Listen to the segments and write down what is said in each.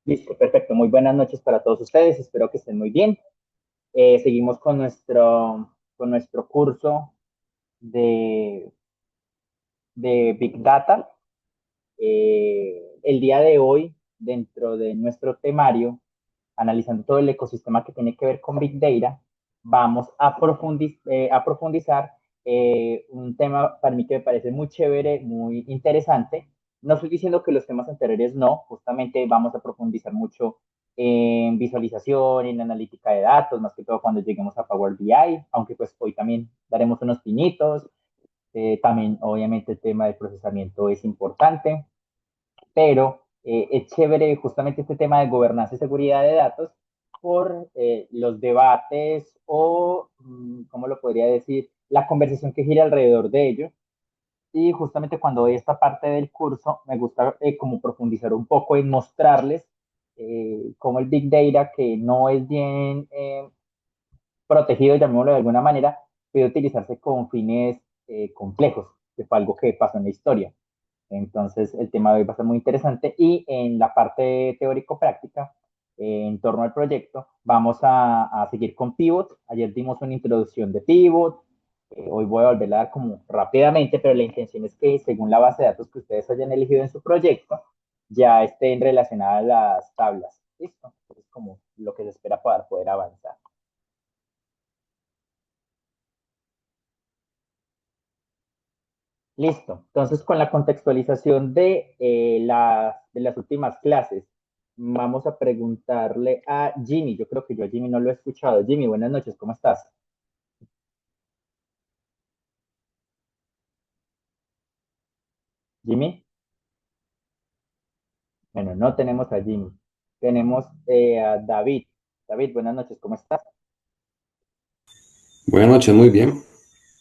Listo, perfecto. Muy buenas noches para todos ustedes. Espero que estén muy bien. Seguimos con nuestro curso de, de Big Data. El día de hoy, dentro de nuestro temario, analizando todo el ecosistema que tiene que ver con Big Data, vamos a profundizar un tema para mí que me parece muy chévere, muy interesante. No estoy diciendo que los temas anteriores no, justamente vamos a profundizar mucho en visualización, en analítica de datos, más que todo cuando lleguemos a Power BI, aunque pues hoy también daremos unos pinitos. También obviamente el tema del procesamiento es importante, pero es chévere justamente este tema de gobernanza y seguridad de datos por los debates o, ¿cómo lo podría decir? La conversación que gira alrededor de ello. Y justamente cuando doy esta parte del curso, me gusta como profundizar un poco en mostrarles cómo el Big Data, que no es bien protegido, llamémoslo de alguna manera, puede utilizarse con fines complejos, que fue algo que pasó en la historia. Entonces, el tema de hoy va a ser muy interesante y en la parte teórico-práctica, en torno al proyecto, vamos a seguir con Pivot. Ayer dimos una introducción de Pivot, hoy voy a volver a dar como rápidamente, pero la intención es que según la base de datos que ustedes hayan elegido en su proyecto, ya estén relacionadas las tablas. ¿Listo? Es como lo que se espera para poder avanzar. Listo. Entonces, con la contextualización de las últimas clases, vamos a preguntarle a Jimmy. Yo creo que yo a Jimmy no lo he escuchado. Jimmy, buenas noches, ¿cómo estás? Jimmy, bueno, no tenemos a Jimmy. Tenemos a David. David, buenas noches, ¿cómo estás? Buenas noches, muy bien.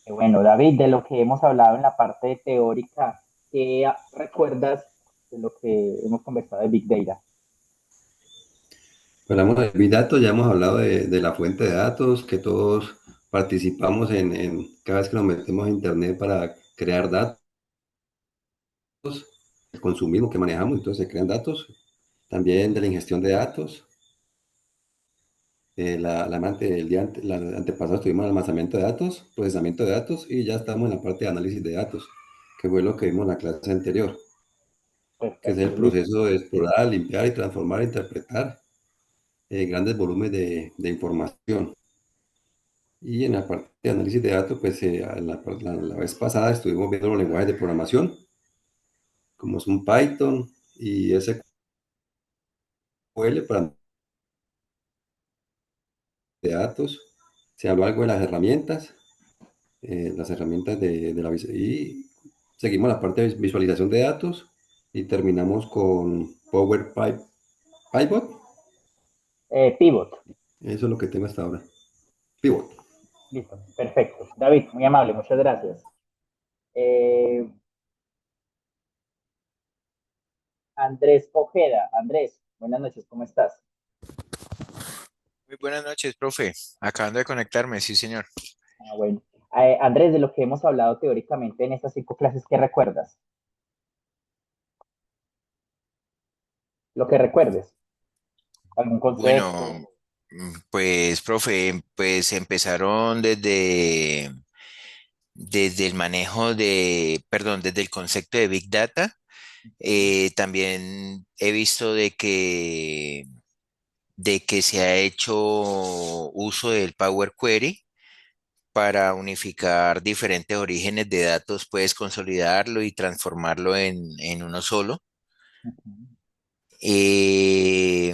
Bueno, David, de lo que hemos hablado en la parte teórica, ¿qué recuerdas de lo que hemos conversado de Big Data? Hablamos de Big Data, ya hemos hablado de la fuente de datos, que todos participamos cada vez que nos metemos a Internet para crear datos, el consumismo que manejamos, entonces se crean datos, también de la ingestión de datos. La antepasado estuvimos en almacenamiento de datos, procesamiento de datos y ya estamos en la parte de análisis de datos, que fue lo que vimos en la clase anterior, que es el Perfecto, listo. proceso de explorar, limpiar y transformar e interpretar grandes volúmenes de información. Y en la parte de análisis de datos, pues la vez pasada estuvimos viendo los lenguajes de programación, como son Python y SQL para de datos. Se habló algo de las herramientas y seguimos la parte de visualización de datos y terminamos con Pivot. Pivot. Eso es lo que tengo hasta ahora. Pivot. Listo, perfecto. David, muy amable, muchas gracias. Eh, Andrés Ojeda. Andrés, buenas noches, ¿cómo estás? Muy buenas noches, profe. Acabando de conectarme, sí, señor. Bueno. Andrés, de lo que hemos hablado teóricamente en estas 5 clases, ¿qué recuerdas? Lo que recuerdes, algún Bueno, concepto. pues, profe, pues empezaron desde el manejo desde el concepto de Big Data. También he visto de que se ha hecho uso del Power Query para unificar diferentes orígenes de datos, puedes consolidarlo y transformarlo en uno solo. Eh,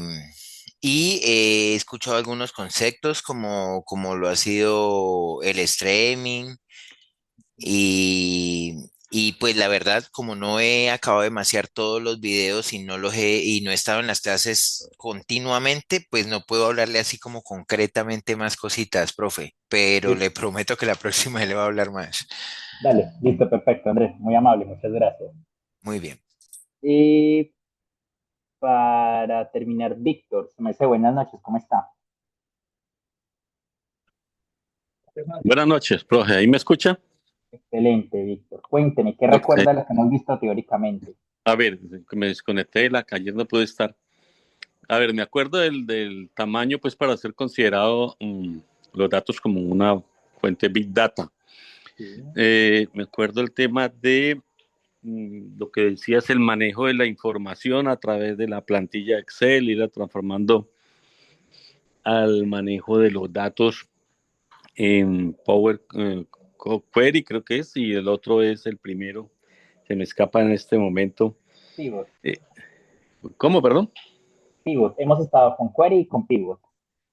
y he escuchado algunos conceptos como lo ha sido el streaming y pues la verdad, como no he acabado de maciar todos los videos y no he estado en las clases continuamente, pues no puedo hablarle así como concretamente más cositas, profe, pero le Listo. prometo que la próxima le va a hablar más. Dale, listo, perfecto, Andrés, muy amable, muchas gracias. Muy bien. Y para terminar, Víctor, se me dice buenas noches, ¿cómo está? Buenas noches, profe. ¿Ahí me escucha? Excelente, Víctor. Cuénteme, ¿qué Ok. recuerda de lo que hemos visto teóricamente? A ver, que me desconecté de la calle, no pude estar. A ver, me acuerdo del tamaño, pues, para ser considerado los datos como una fuente Big Data. Sí. Me acuerdo el tema de lo que decías, el manejo de la información a través de la plantilla Excel, irla transformando al manejo de los datos en Power Query, creo que es, y el otro es el primero, se me escapa en este momento. Pivot. ¿Cómo, perdón? Pivot. Hemos estado con Query y con Pivot.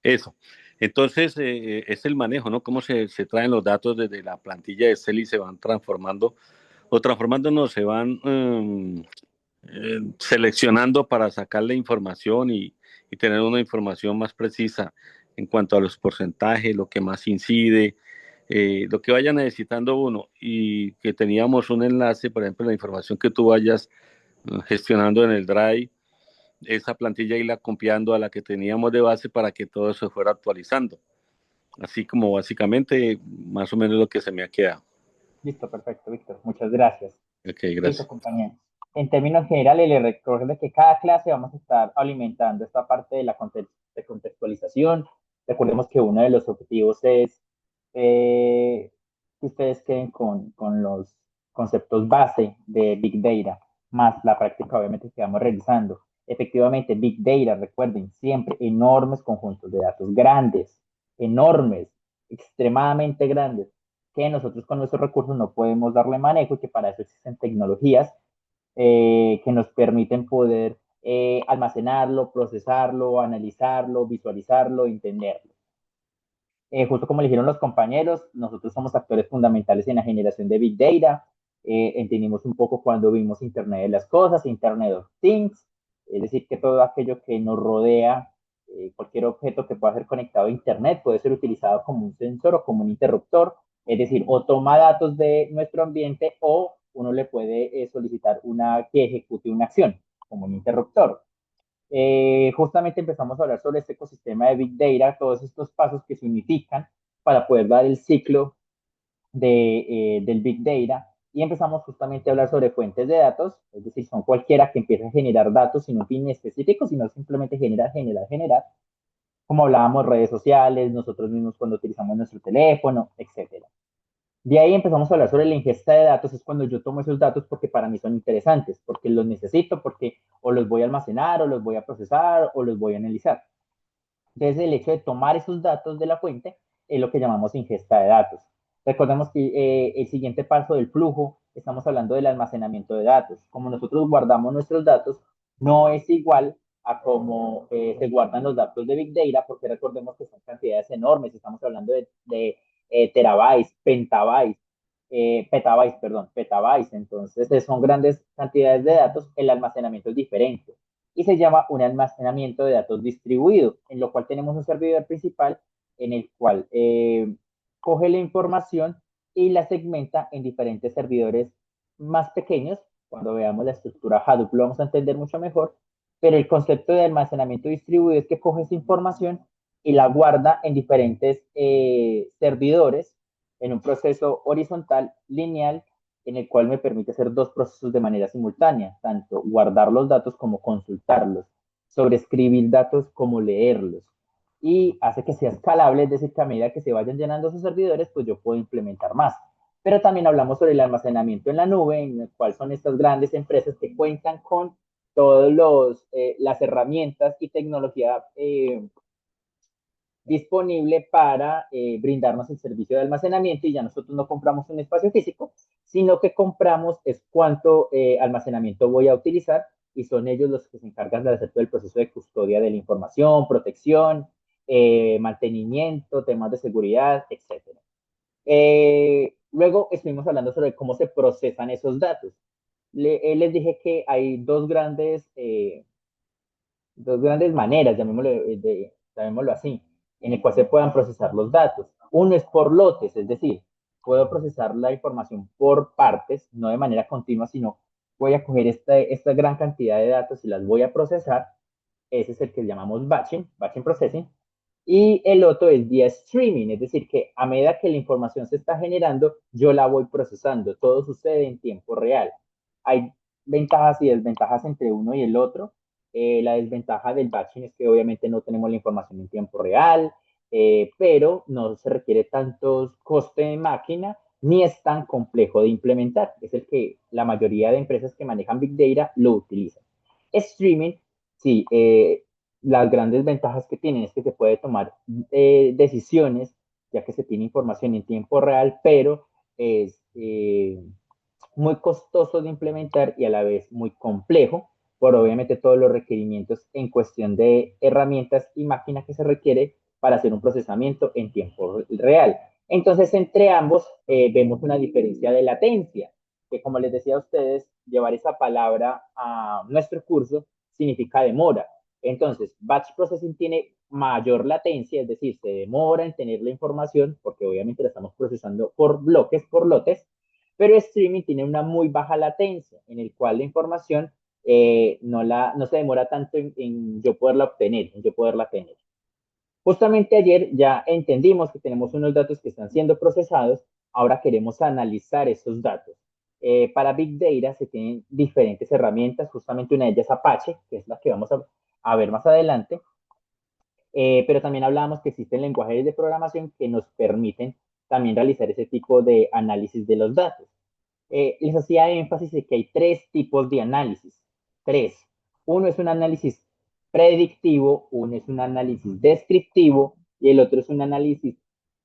Eso. Entonces, es el manejo, ¿no? Cómo se traen los datos desde la plantilla de Excel y se van transformando, o transformando, no, se van seleccionando para sacar la información y tener una información más precisa en cuanto a los porcentajes, lo que más incide, lo que vaya necesitando uno, y que teníamos un enlace, por ejemplo, la información que tú vayas gestionando en el Drive, esa plantilla irla copiando a la que teníamos de base para que todo se fuera actualizando. Así como básicamente, más o menos lo que se me ha quedado. Listo, perfecto, Víctor. Muchas gracias. Ok, Listo, gracias. compañeros. En términos generales, les recuerdo que cada clase vamos a estar alimentando esta parte de la de contextualización. Recordemos que uno de los objetivos es que ustedes queden con los conceptos base de Big Data, más la práctica obviamente que vamos realizando. Efectivamente, Big Data, recuerden, siempre enormes conjuntos de datos grandes, enormes, extremadamente grandes, que nosotros con nuestros recursos no podemos darle manejo y que para eso existen tecnologías que nos permiten poder almacenarlo, procesarlo, analizarlo, visualizarlo, entenderlo. Justo como le dijeron los compañeros, nosotros somos actores fundamentales en la generación de Big Data. Entendimos un poco cuando vimos Internet de las Cosas, Internet of Things, es decir, que todo aquello que nos rodea, cualquier objeto que pueda ser conectado a Internet puede ser utilizado como un sensor o como un interruptor, es decir, o toma datos de nuestro ambiente o uno le puede solicitar que ejecute una acción, como un interruptor. Justamente empezamos a hablar sobre este ecosistema de Big Data, todos estos pasos que significan para poder dar el ciclo del Big Data y empezamos justamente a hablar sobre fuentes de datos, es decir, son cualquiera que empiece a generar datos sin un fin específico, sino simplemente generar, como hablábamos, redes sociales, nosotros mismos cuando utilizamos nuestro teléfono, etcétera. De ahí empezamos a hablar sobre la ingesta de datos, es cuando yo tomo esos datos porque para mí son interesantes, porque los necesito, porque o los voy a almacenar, o los voy a procesar, o los voy a analizar. Entonces, el hecho de tomar esos datos de la fuente es lo que llamamos ingesta de datos. Recordemos que el siguiente paso del flujo, estamos hablando del almacenamiento de datos. Como nosotros guardamos nuestros datos, no es igual a cómo se guardan los datos de Big Data, porque recordemos que son cantidades enormes, estamos hablando de terabytes, petabytes, petabytes, entonces son grandes cantidades de datos, el almacenamiento es diferente y se llama un almacenamiento de datos distribuido, en lo cual tenemos un servidor principal en el cual coge la información y la segmenta en diferentes servidores más pequeños. Cuando veamos la estructura Hadoop lo vamos a entender mucho mejor, pero el concepto de almacenamiento distribuido es que coge esa información y la guarda en diferentes servidores en un proceso horizontal, lineal, en el cual me permite hacer dos procesos de manera simultánea, tanto guardar los datos como consultarlos, sobreescribir datos como leerlos. Y hace que sea escalable, es decir, que a medida que se vayan llenando esos servidores, pues yo puedo implementar más. Pero también hablamos sobre el almacenamiento en la nube, en el cual son estas grandes empresas que cuentan con todas las herramientas y tecnología disponible para brindarnos el servicio de almacenamiento y ya nosotros no compramos un espacio físico, sino que compramos es cuánto almacenamiento voy a utilizar y son ellos los que se encargan de hacer todo el proceso de custodia de la información, protección, mantenimiento, temas de seguridad, etc. Luego estuvimos hablando sobre cómo se procesan esos datos. Les dije que hay dos grandes maneras, llamémoslo así, en el cual se puedan procesar los datos. Uno es por lotes, es decir, puedo procesar la información por partes, no de manera continua, sino voy a coger esta gran cantidad de datos y las voy a procesar. Ese es el que llamamos batching processing. Y el otro es vía streaming, es decir, que a medida que la información se está generando, yo la voy procesando. Todo sucede en tiempo real. Hay ventajas y desventajas entre uno y el otro. La desventaja del batching es que obviamente no tenemos la información en tiempo real, pero no se requiere tantos coste de máquina ni es tan complejo de implementar. Es el que la mayoría de empresas que manejan Big Data lo utilizan. Streaming, sí, las grandes ventajas que tienen es que se puede tomar decisiones, ya que se tiene información en tiempo real, pero es muy costoso de implementar y a la vez muy complejo, por obviamente todos los requerimientos en cuestión de herramientas y máquinas que se requiere para hacer un procesamiento en tiempo real. Entonces, entre ambos vemos una diferencia de latencia, que como les decía a ustedes, llevar esa palabra a nuestro curso significa demora. Entonces, batch processing tiene mayor latencia, es decir, se demora en tener la información, porque obviamente la estamos procesando por bloques, por lotes, pero streaming tiene una muy baja latencia, en el cual la información no se demora tanto en yo poderla obtener, en yo poderla tener. Justamente ayer ya entendimos que tenemos unos datos que están siendo procesados, ahora queremos analizar esos datos. Para Big Data se tienen diferentes herramientas, justamente una de ellas Apache, que es la que vamos a ver más adelante, pero también hablábamos que existen lenguajes de programación que nos permiten también realizar ese tipo de análisis de los datos. Les hacía énfasis de que hay tres tipos de análisis. Tres. Uno es un análisis predictivo, uno es un análisis descriptivo y el otro es un análisis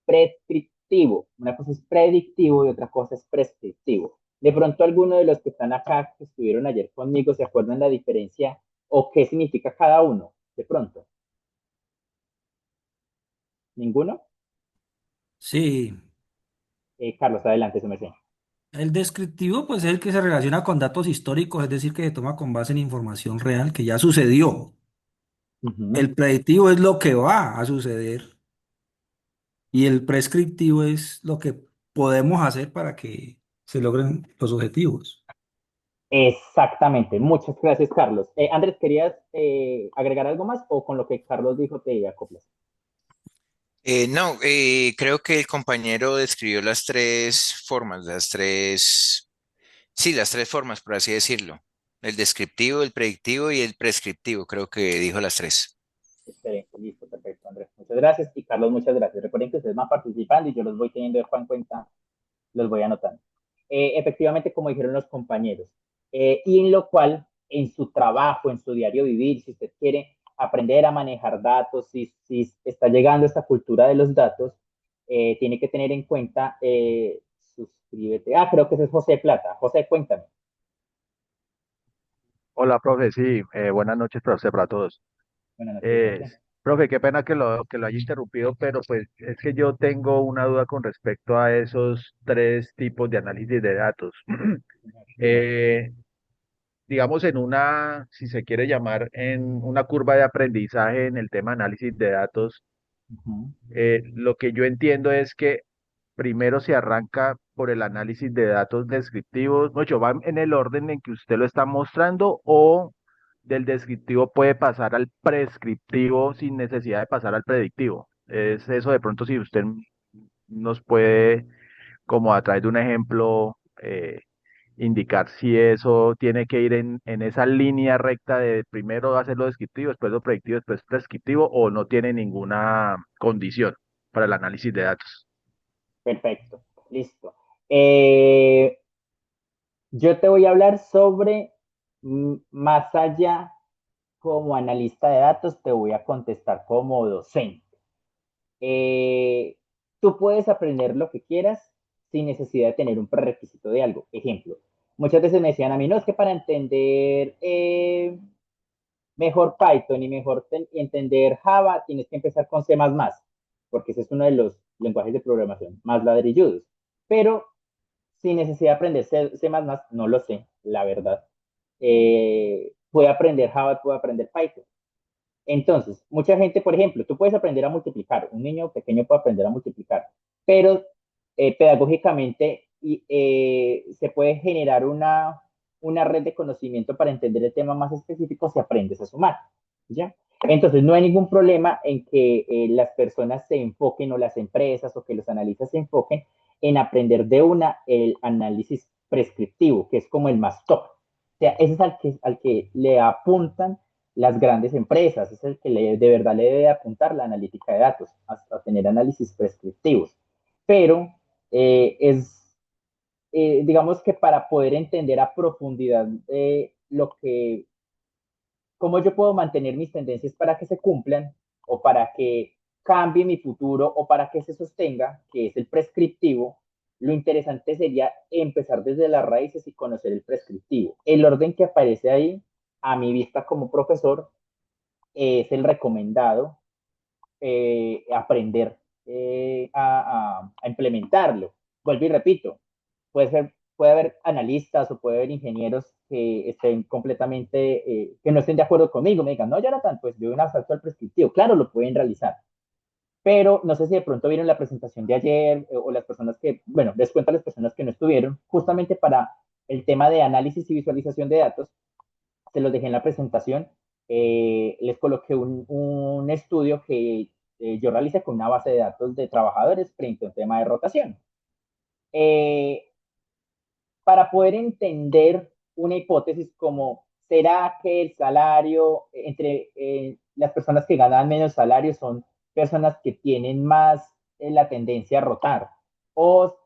prescriptivo. Una cosa es predictivo y otra cosa es prescriptivo. De pronto, alguno de los que están acá, que estuvieron ayer conmigo, ¿se acuerdan la diferencia o qué significa cada uno? De pronto. ¿Ninguno? Sí, Carlos, adelante, se me hace. el descriptivo pues es el que se relaciona con datos históricos, es decir, que se toma con base en información real que ya sucedió. El predictivo es lo que va a suceder y el prescriptivo es lo que podemos hacer para que se logren los objetivos. Exactamente, muchas gracias, Carlos. Andrés, ¿querías agregar algo más o con lo que Carlos dijo te acoplas? No, creo que el compañero describió las tres formas, sí, las tres formas, por así decirlo. El descriptivo, el predictivo y el prescriptivo, creo que dijo las tres. Excelente, listo, perfecto, Andrés. Muchas gracias y Carlos, muchas gracias. Recuerden que ustedes van participando y yo los voy teniendo en cuenta, los voy anotando. Efectivamente, como dijeron los compañeros, y en lo cual, en su trabajo, en su diario vivir, si usted quiere aprender a manejar datos, si está llegando a esta cultura de los datos, tiene que tener en cuenta, suscríbete. Ah, creo que ese es José Plata. José, cuéntame. Hola, profe, sí, buenas noches, profesor, para todos. Buenas noches, Eh, José. Profe, qué pena que lo haya interrumpido, pero pues es que yo tengo una duda con respecto a esos tres tipos de análisis de datos. Dígame. Eh, digamos, si se quiere llamar, en una curva de aprendizaje en el tema análisis de datos, Ujú, lo que yo entiendo es que primero se arranca por el análisis de datos descriptivos, mucho va en el orden en que usted lo está mostrando o del descriptivo puede pasar al prescriptivo sin necesidad de pasar al predictivo. Es eso de pronto si usted nos puede, como a través de un ejemplo, indicar si eso tiene que ir en esa línea recta de primero hacerlo descriptivo, después lo predictivo, después prescriptivo o no tiene ninguna condición para el análisis de datos. perfecto, listo. Eh, yo te voy a hablar sobre más allá como analista de datos, te voy a contestar como docente. Eh, Tú puedes aprender lo que quieras sin necesidad de tener un prerequisito de algo. Ejemplo, muchas veces me decían a mí, no, es que para entender mejor Python y y entender Java, tienes que empezar con C++, porque ese es uno de los lenguajes de programación más ladrilludos. Pero sin necesidad de aprender C++, no lo sé, la verdad. Puede aprender Java, puede aprender Python. Entonces, mucha gente, por ejemplo, tú puedes aprender a multiplicar, un niño pequeño puede aprender a multiplicar, pero pedagógicamente se puede generar una red de conocimiento para entender el tema más específico si aprendes a sumar, ¿ya? Entonces, no hay ningún problema en que las personas se enfoquen o las empresas o que los analistas se enfoquen en aprender de el análisis prescriptivo, que es como el más top. O sea, ese es al que le apuntan las grandes empresas, es el que de verdad le debe apuntar la analítica de datos, hasta tener análisis prescriptivos. Pero digamos que para poder entender a profundidad cómo yo puedo mantener mis tendencias para que se cumplan o para que cambie mi futuro o para que se sostenga, que es el prescriptivo, lo interesante sería empezar desde las raíces y conocer el prescriptivo. El orden que aparece ahí, a mi vista como profesor, es el recomendado, aprender a implementarlo. Vuelvo y repito, puede haber analistas o puede haber ingenieros que estén completamente, que no estén de acuerdo conmigo, me digan, no, Jonathan, pues yo doy un asalto al prescriptivo. Claro, lo pueden realizar, pero no sé si de pronto vieron la presentación de ayer o las personas que, bueno, les cuento a las personas que no estuvieron, justamente para el tema de análisis y visualización de datos, se los dejé en la presentación, les coloqué un estudio que yo realicé con una base de datos de trabajadores frente a un tema de rotación. Para poder entender una hipótesis como, ¿será que el salario entre las personas que ganan menos salario son personas que tienen más la tendencia a rotar? ¿O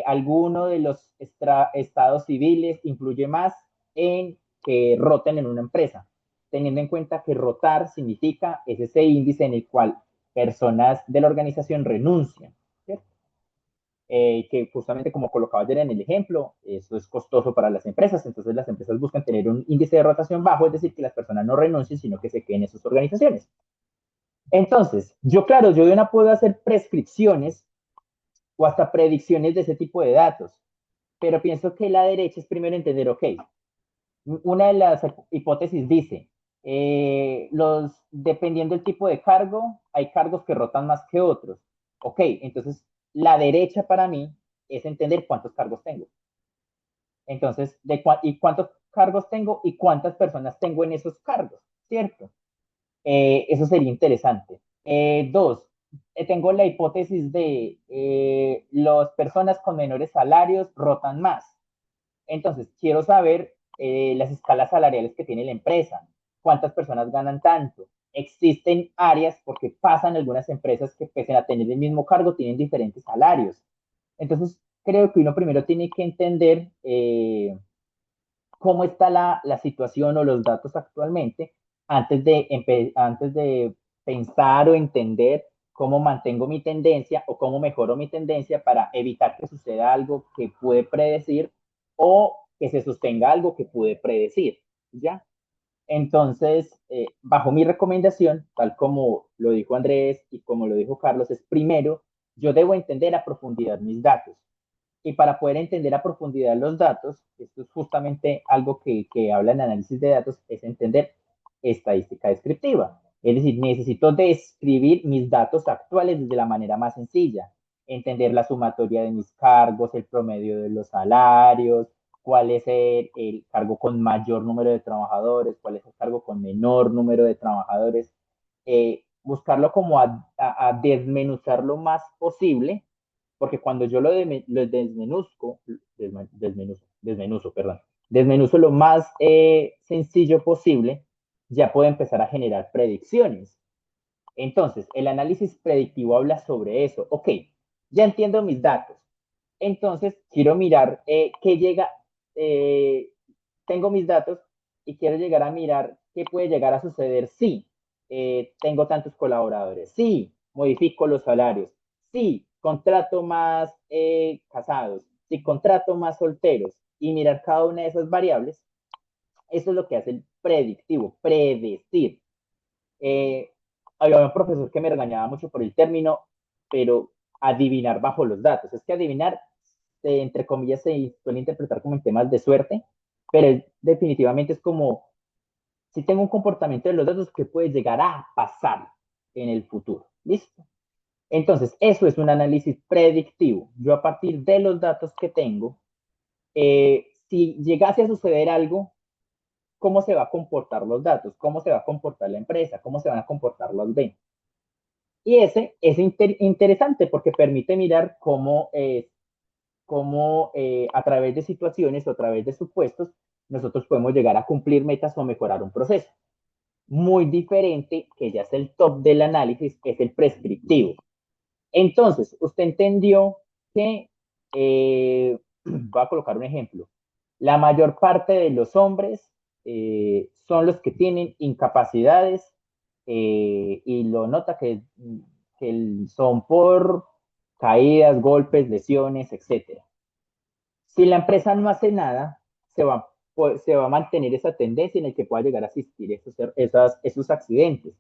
alguno de los estados civiles influye más en que roten en una empresa? Teniendo en cuenta que rotar significa es ese índice en el cual personas de la organización renuncian, ¿cierto? Que justamente como colocaba ayer en el ejemplo, eso es costoso para las empresas, entonces las empresas buscan tener un índice de rotación bajo, es decir, que las personas no renuncien, sino que se queden en sus organizaciones. Entonces, claro, yo de una puedo hacer prescripciones o hasta predicciones de ese tipo de datos, pero pienso que la derecha es primero entender, ok, una de las hipótesis dice, dependiendo del tipo de cargo, hay cargos que rotan más que otros. Ok, entonces la derecha para mí es entender cuántos cargos tengo. Entonces, y cuántos cargos tengo y cuántas personas tengo en esos cargos, ¿cierto? Eso sería interesante. Dos, tengo la hipótesis de las personas con menores salarios rotan más. Entonces, quiero saber las escalas salariales que tiene la empresa, cuántas personas ganan tanto. Existen áreas, porque pasan algunas empresas que pese a tener el mismo cargo, tienen diferentes salarios. Entonces, creo que uno primero tiene que entender cómo está la situación o los datos actualmente antes de pensar o entender cómo mantengo mi tendencia o cómo mejoro mi tendencia para evitar que suceda algo que pude predecir o que se sostenga algo que pude predecir, ¿ya? Entonces, bajo mi recomendación, tal como lo dijo Andrés y como lo dijo Carlos, es primero, yo debo entender a profundidad mis datos. Y para poder entender a profundidad los datos, esto es justamente algo que habla en análisis de datos, es entender estadística descriptiva. Es decir, necesito describir mis datos actuales de la manera más sencilla, entender la sumatoria de mis cargos, el promedio de los salarios, cuál es el cargo con mayor número de trabajadores, cuál es el cargo con menor número de trabajadores, buscarlo como a desmenuzar lo más posible, porque cuando yo lo desmenuzo lo más sencillo posible, ya puedo empezar a generar predicciones. Entonces, el análisis predictivo habla sobre eso. Ok, ya entiendo mis datos. Entonces, quiero mirar qué llega, tengo mis datos y quiero llegar a mirar qué puede llegar a suceder si tengo tantos colaboradores, si modifico los salarios, si contrato más casados, si contrato más solteros y mirar cada una de esas variables. Eso es lo que hace el predictivo, predecir. Había un profesor que me regañaba mucho por el término, pero adivinar bajo los datos. Es que adivinar, entre comillas, se suele interpretar como en temas de suerte, pero definitivamente es como, si tengo un comportamiento de los datos, ¿qué puede llegar a pasar en el futuro? ¿Listo? Entonces, eso es un análisis predictivo. Yo a partir de los datos que tengo, si llegase a suceder algo, ¿cómo se va a comportar los datos? ¿Cómo se va a comportar la empresa? ¿Cómo se van a comportar los ventas? Y ese es interesante porque permite mirar cómo a través de situaciones o a través de supuestos nosotros podemos llegar a cumplir metas o mejorar un proceso. muy diferente, que ya es el top del análisis, es el prescriptivo. Entonces, usted entendió que, voy a colocar un ejemplo, la mayor parte de los hombres son los que tienen incapacidades y lo nota que son por caídas, golpes, lesiones, etc. Si la empresa no hace nada, se va a mantener esa tendencia en el que pueda llegar a existir esos accidentes.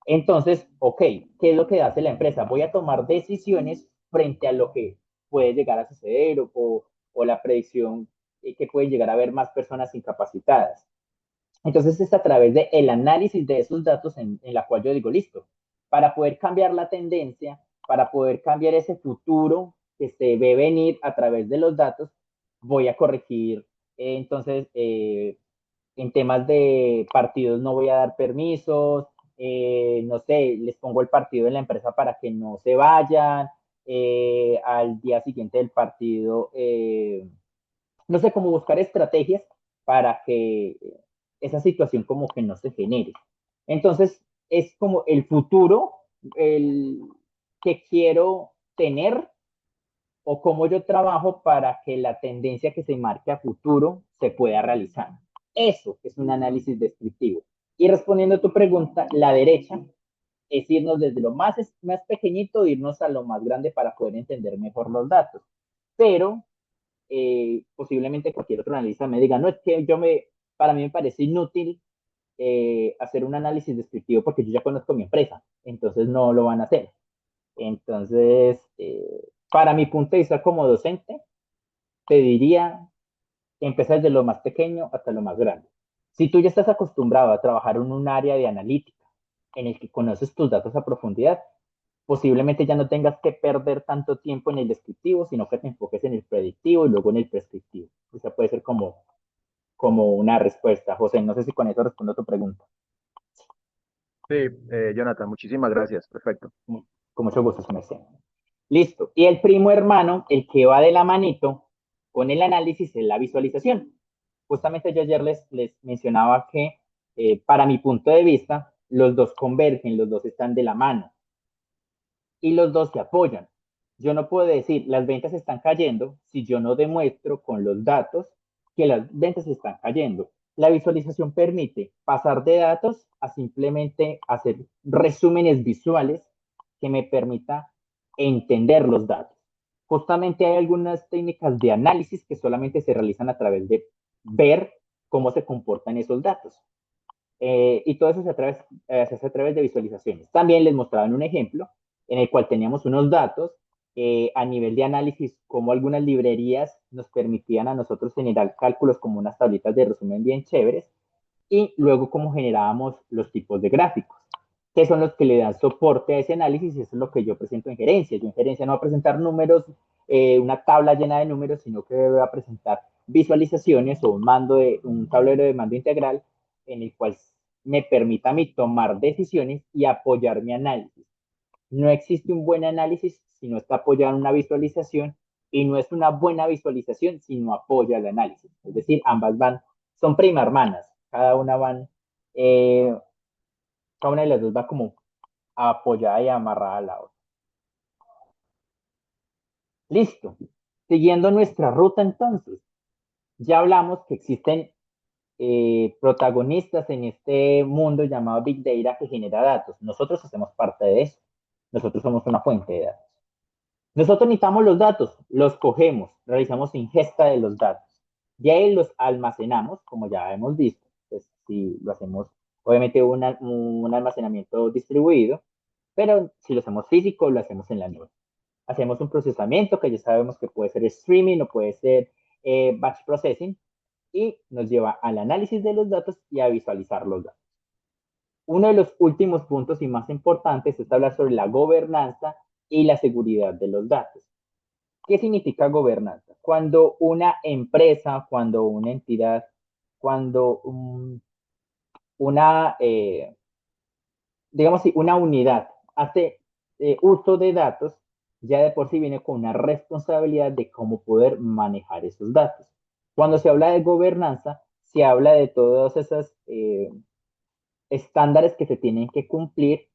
Entonces, ok, ¿qué es lo que hace la empresa? Voy a tomar decisiones frente a lo que puede llegar a suceder o la predicción que pueden llegar a haber más personas incapacitadas. Entonces es a través del análisis de esos datos en la cual yo digo, listo, para poder cambiar la tendencia, para poder cambiar ese futuro que se ve venir a través de los datos, voy a corregir. Entonces, en temas de partidos no voy a dar permisos, no sé, les pongo el partido en la empresa para que no se vayan, al día siguiente del partido, no sé, cómo buscar estrategias para que esa situación como que no se genere. Entonces, es como el futuro el que quiero tener o cómo yo trabajo para que la tendencia que se marque a futuro se pueda realizar. Eso es un análisis descriptivo. Y respondiendo a tu pregunta, la derecha es irnos desde lo más pequeñito, irnos a lo más grande para poder entender mejor los datos. Pero posiblemente cualquier otro analista me diga, no, es que para mí me parece inútil hacer un análisis descriptivo porque yo ya conozco mi empresa, entonces no lo van a hacer. Entonces, para mi punto de vista como docente, te diría empezar desde lo más pequeño hasta lo más grande. Si tú ya estás acostumbrado a trabajar en un área de analítica en el que conoces tus datos a profundidad, posiblemente ya no tengas que perder tanto tiempo en el descriptivo, sino que te enfoques en el predictivo y luego en el prescriptivo. Esa puede ser como una respuesta. José, no sé si con eso respondo a tu pregunta. Sí, Jonathan, muchísimas gracias. Perfecto. Con mucho gusto, su merced. Listo. Y el primo hermano, el que va de la manito con el análisis, es la visualización. Justamente yo ayer les mencionaba que, para mi punto de vista, los dos convergen, los dos están de la mano y los dos se apoyan. Yo no puedo decir las ventas están cayendo si yo no demuestro con los datos que las ventas están cayendo. La visualización permite pasar de datos a simplemente hacer resúmenes visuales que me permita entender los datos. Justamente hay algunas técnicas de análisis que solamente se realizan a través de ver cómo se comportan esos datos. Y todo eso se hace a través de visualizaciones. También les mostraban un ejemplo en el cual teníamos unos datos a nivel de análisis, como algunas librerías nos permitían a nosotros generar cálculos como unas tablitas de resumen bien chéveres, y luego cómo generábamos los tipos de gráficos, que son los que le dan soporte a ese análisis, y eso es lo que yo presento en gerencia. Yo en gerencia no voy a presentar números, una tabla llena de números, sino que voy a presentar visualizaciones o un tablero de mando integral en el cual me permita a mí tomar decisiones y apoyar mi análisis. No existe un buen análisis si no está apoyado en una visualización, y no es una buena visualización si no apoya el análisis. Es decir, son prima hermanas, eh, cada una de las dos va como apoyada y amarrada a la otra. Listo. Siguiendo nuestra ruta entonces, ya hablamos que existen protagonistas en este mundo llamado Big Data que genera datos. Nosotros hacemos parte de eso. Nosotros somos una fuente de datos. Nosotros necesitamos los datos, los cogemos, realizamos ingesta de los datos. De ahí los almacenamos, como ya hemos visto. Pues si lo hacemos, obviamente un almacenamiento distribuido, pero si lo hacemos físico, lo hacemos en la nube. Hacemos un procesamiento que ya sabemos que puede ser streaming o puede ser batch processing, y nos lleva al análisis de los datos y a visualizar los datos. Uno de los últimos puntos y más importantes es hablar sobre la gobernanza y la seguridad de los datos. ¿Qué significa gobernanza? Cuando una empresa, cuando una entidad, cuando digamos así, una unidad hace uso de datos, ya de por sí viene con una responsabilidad de cómo poder manejar esos datos. Cuando se habla de gobernanza, se habla de todas esas estándares que se tienen que cumplir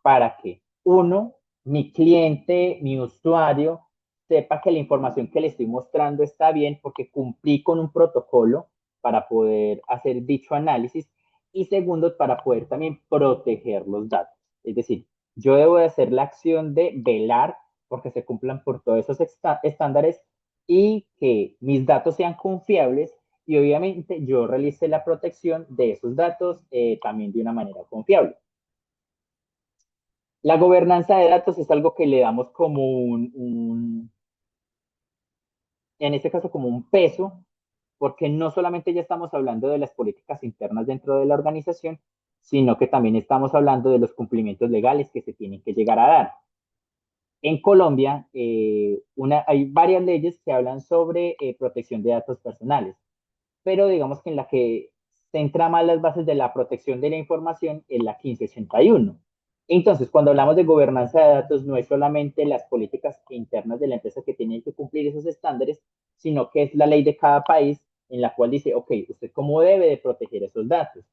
para que, uno, mi cliente, mi usuario, sepa que la información que le estoy mostrando está bien porque cumplí con un protocolo para poder hacer dicho análisis, y segundo, para poder también proteger los datos. Es decir, yo debo de hacer la acción de velar porque se cumplan por todos esos estándares y que mis datos sean confiables, y obviamente yo realice la protección de esos datos también de una manera confiable. La gobernanza de datos es algo que le damos como en este caso como un peso, porque no solamente ya estamos hablando de las políticas internas dentro de la organización, sino que también estamos hablando de los cumplimientos legales que se tienen que llegar a dar. En Colombia hay varias leyes que hablan sobre protección de datos personales, pero digamos que en la que centra más las bases de la protección de la información es la 1581. Entonces, cuando hablamos de gobernanza de datos, no es solamente las políticas internas de la empresa que tienen que cumplir esos estándares, sino que es la ley de cada país en la cual dice, ok, usted cómo debe de proteger esos datos.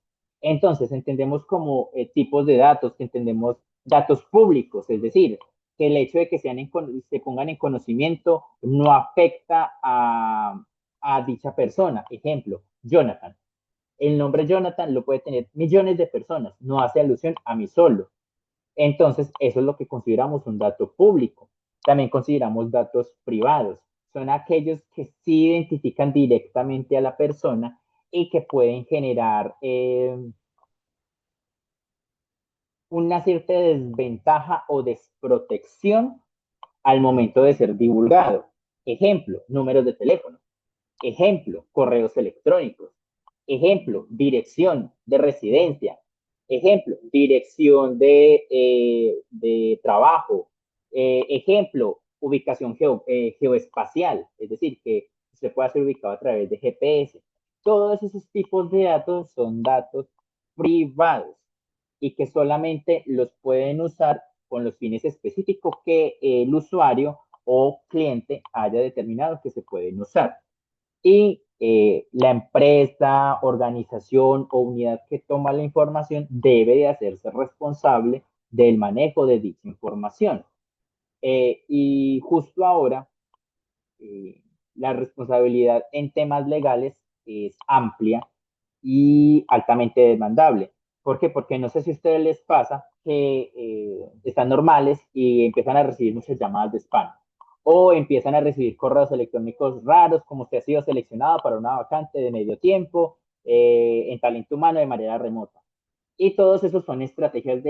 Entonces, entendemos como tipos de datos, que entendemos datos públicos, es decir, que el hecho de que se pongan en conocimiento no afecta a dicha persona. Ejemplo, Jonathan. El nombre Jonathan lo puede tener millones de personas, no hace alusión a mí solo. Entonces, eso es lo que consideramos un dato público. También consideramos datos privados. Son aquellos que sí identifican directamente a la persona y que pueden generar una cierta desventaja o desprotección al momento de ser divulgado. Ejemplo, números de teléfono. Ejemplo, correos electrónicos. Ejemplo, dirección de residencia. Ejemplo, dirección de trabajo. Ejemplo, ubicación geoespacial, es decir, que se puede ser ubicado a través de GPS. Todos esos tipos de datos son datos privados y que solamente los pueden usar con los fines específicos que el usuario o cliente haya determinado que se pueden usar. Y la empresa, organización o unidad que toma la información debe de hacerse responsable del manejo de dicha información. Y justo ahora, eh, la responsabilidad en temas legales es amplia y altamente demandable. ¿Por qué? Porque no sé si a ustedes les pasa que están normales y empiezan a recibir muchas llamadas de spam o empiezan a recibir correos electrónicos raros como usted ha sido seleccionado para una vacante de medio tiempo en talento humano de manera remota. Y todos esos son estrategias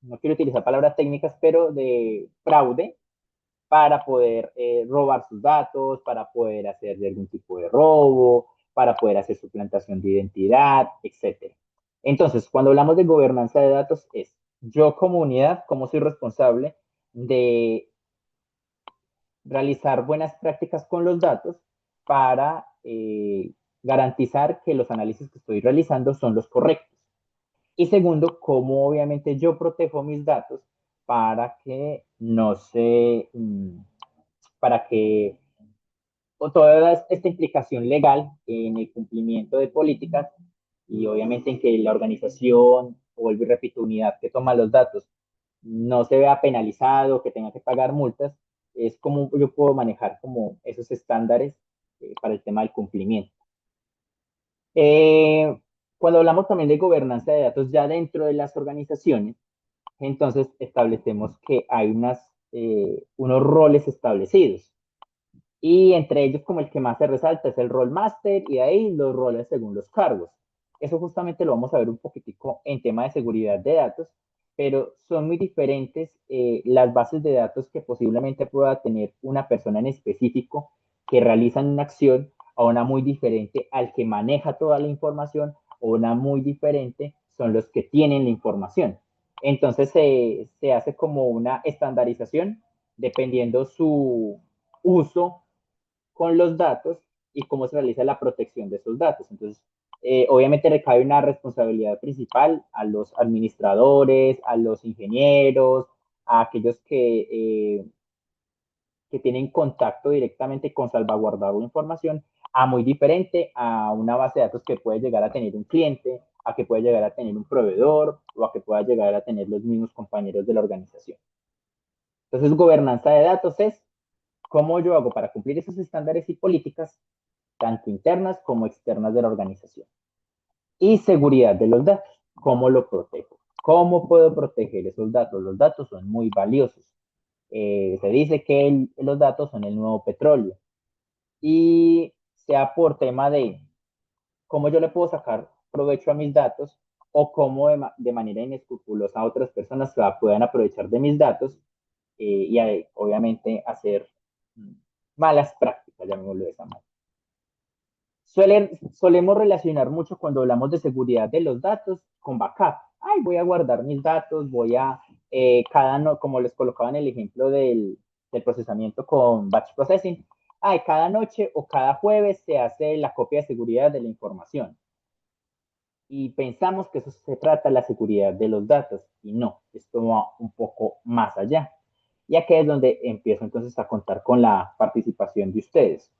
no quiero utilizar palabras técnicas, pero de fraude para poder robar sus datos, para poder hacer algún tipo de robo, para poder hacer suplantación de identidad, etc. Entonces, cuando hablamos de gobernanza de datos, es yo como unidad, cómo soy responsable de realizar buenas prácticas con los datos para garantizar que los análisis que estoy realizando son los correctos. Y segundo, cómo obviamente yo protejo mis datos para que no se, para que o toda esta implicación legal en el cumplimiento de políticas y obviamente en que la organización, o vuelvo y repito, unidad que toma los datos, no se vea penalizado, que tenga que pagar multas, es como yo puedo manejar como esos estándares para el tema del cumplimiento. Eh, Cuando hablamos también de gobernanza de datos ya dentro de las organizaciones, entonces establecemos que hay unos roles establecidos. Y entre ellos, como el que más se resalta, es el rol máster y de ahí los roles según los cargos. Eso justamente lo vamos a ver un poquitico en tema de seguridad de datos, pero son muy diferentes las bases de datos que posiblemente pueda tener una persona en específico que realizan una acción a una muy diferente al que maneja toda la información, o una muy diferente son los que tienen la información. Entonces se hace como una estandarización dependiendo su uso con los datos y cómo se realiza la protección de esos datos. Entonces, obviamente recae una responsabilidad principal a los administradores, a los ingenieros, a aquellos que tienen contacto directamente con salvaguardar la información, a muy diferente a una base de datos que puede llegar a tener un cliente, a que puede llegar a tener un proveedor o a que pueda llegar a tener los mismos compañeros de la organización. Entonces, gobernanza de datos es cómo yo hago para cumplir esos estándares y políticas, tanto internas como externas de la organización. Y seguridad de los datos, cómo lo protejo. ¿Cómo puedo proteger esos datos? Los datos son muy valiosos. Se dice que los datos son el nuevo petróleo. Y sea por tema de cómo yo le puedo sacar provecho a mis datos o cómo de manera inescrupulosa otras personas puedan aprovechar de mis datos y obviamente hacer malas prácticas, llamémoslo de esa manera. Solemos relacionar mucho cuando hablamos de seguridad de los datos con backup. Ay, voy a guardar mis datos, como les colocaba en el ejemplo del procesamiento con batch processing, ay, cada noche o cada jueves se hace la copia de seguridad de la información. Y pensamos que eso se trata de la seguridad de los datos, y no, esto va un poco más allá. Y aquí es donde empiezo entonces a contar con la participación de ustedes.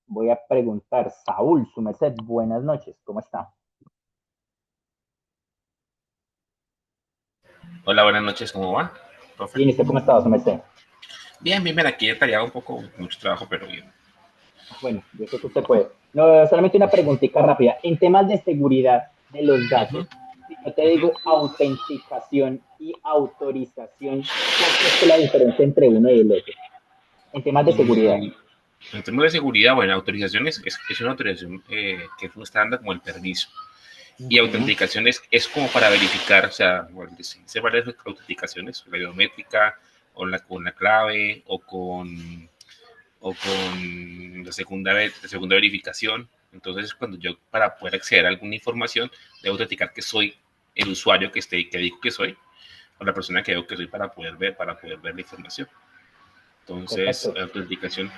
Voy a preguntar, Saúl, su merced, buenas noches, ¿cómo está? Hola, buenas noches, ¿cómo va, profe? Bien, ¿y usted cómo está, su merced? Bien, bien, bien, aquí detallado un poco, mucho trabajo, pero bien. Bueno, yo sé que usted puede. No, solamente una preguntita rápida. En temas de seguridad de los datos, si yo te digo autenticación y autorización, ¿cuál es la diferencia entre uno y el otro? En temas de seguridad. En términos de seguridad, bueno, autorización es una autorización que es un estándar como el permiso. Y autenticación es como para verificar, o sea, bueno, se varias autenticaciones, la biométrica, o con la clave, o con la segunda verificación. Entonces, cuando yo, para poder acceder a alguna información, debo autenticar que soy el usuario que digo que soy, o la persona que digo que soy para poder ver la información. Entonces, Perfecto. autenticación.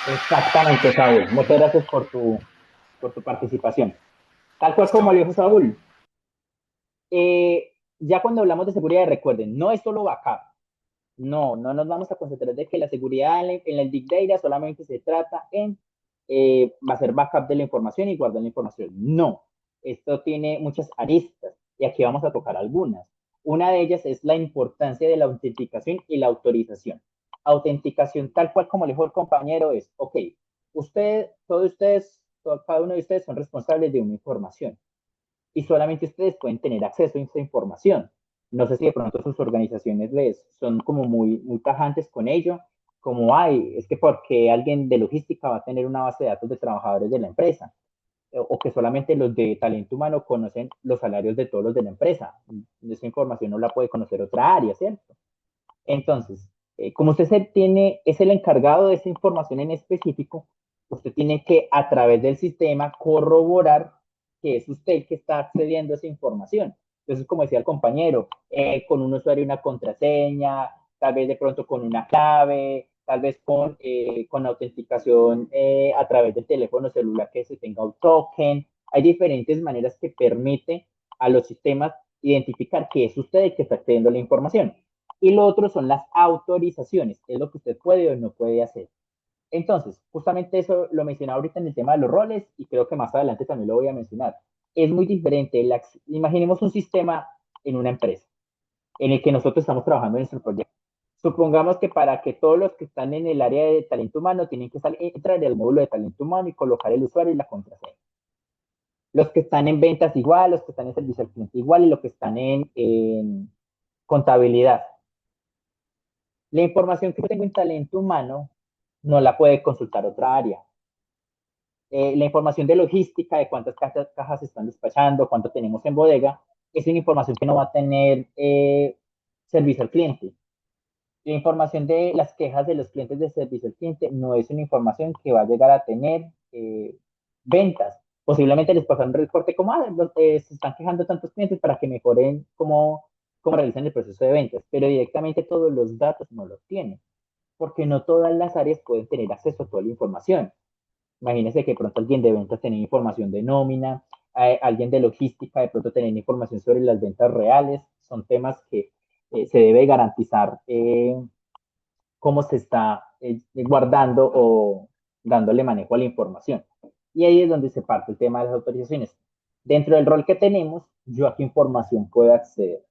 Exactamente, Saúl. Muchas gracias por tu participación. Tal cual como lo dijo Saúl, ya cuando hablamos de seguridad, recuerden, no es solo backup. No nos vamos a concentrar de que la seguridad en el Big Data solamente se trata en hacer backup de la información y guardar la información. No, esto tiene muchas aristas y aquí vamos a tocar algunas. Una de ellas es la importancia de la autenticación y la autorización. Autenticación tal cual como le dijo el compañero es, ok, cada uno de ustedes son responsables de una información y solamente ustedes pueden tener acceso a esta información. No sé si de pronto sus organizaciones son como muy tajantes con ello, como hay, es que porque alguien de logística va a tener una base de datos de trabajadores de la empresa, o que solamente los de talento humano conocen los salarios de todos los de la empresa. Esa información no la puede conocer otra área, ¿cierto? Entonces, como es el encargado de esa información en específico, usted tiene que, a través del sistema, corroborar que es usted el que está accediendo a esa información. Entonces, como decía el compañero, con un usuario y una contraseña, tal vez de pronto con una clave, tal vez con autenticación a través del teléfono celular que se tenga un token. Hay diferentes maneras que permite a los sistemas identificar que es usted el que está accediendo a la información. Y lo otro son las autorizaciones, es lo que usted puede o no puede hacer. Entonces, justamente eso lo mencionaba ahorita en el tema de los roles y creo que más adelante también lo voy a mencionar. Es muy diferente. Imaginemos un sistema en una empresa en el que nosotros estamos trabajando en nuestro proyecto. Supongamos que para que todos los que están en el área de talento humano tienen que entrar al módulo de talento humano y colocar el usuario y la contraseña. Los que están en ventas igual, los que están en servicio al cliente igual y los que están en contabilidad. La información que yo tengo en talento humano no la puede consultar otra área. La información de logística, de cuántas cajas están despachando, cuánto tenemos en bodega, es una información que no va a tener servicio al cliente. La información de las quejas de los clientes de servicio al cliente no es una información que va a llegar a tener ventas. Posiblemente les pasan un reporte como, se están quejando tantos clientes para que mejoren cómo realizan el proceso de ventas, pero directamente todos los datos no los tienen, porque no todas las áreas pueden tener acceso a toda la información. Imagínense que de pronto alguien de ventas tenía información de nómina, alguien de logística de pronto tenía información sobre las ventas reales, son temas que se debe garantizar cómo se está guardando o dándole manejo a la información. Y ahí es donde se parte el tema de las autorizaciones. Dentro del rol que tenemos, yo a qué información puedo acceder.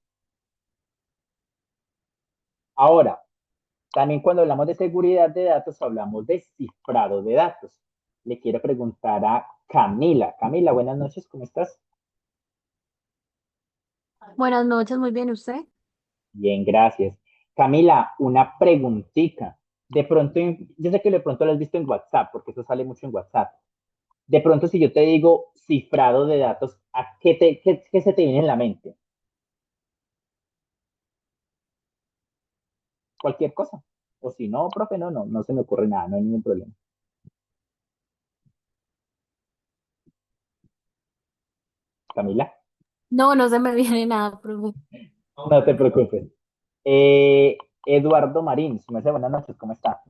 Ahora, también cuando hablamos de seguridad de datos, hablamos de cifrado de datos. Le quiero preguntar a Camila. Camila, buenas noches, ¿cómo estás? Buenas noches, muy bien, ¿usted? Bien, gracias. Camila, una preguntita. De pronto, yo sé que de pronto lo has visto en WhatsApp, porque eso sale mucho en WhatsApp. De pronto, si yo te digo cifrado de datos, ¿a qué se te viene en la mente? Cualquier cosa. O si no, profe, no se me ocurre nada, no hay ningún problema. Camila, No, no se me viene nada, profe. no te preocupes. Eh, Eduardo Marín, si me hace buenas noches, ¿cómo está?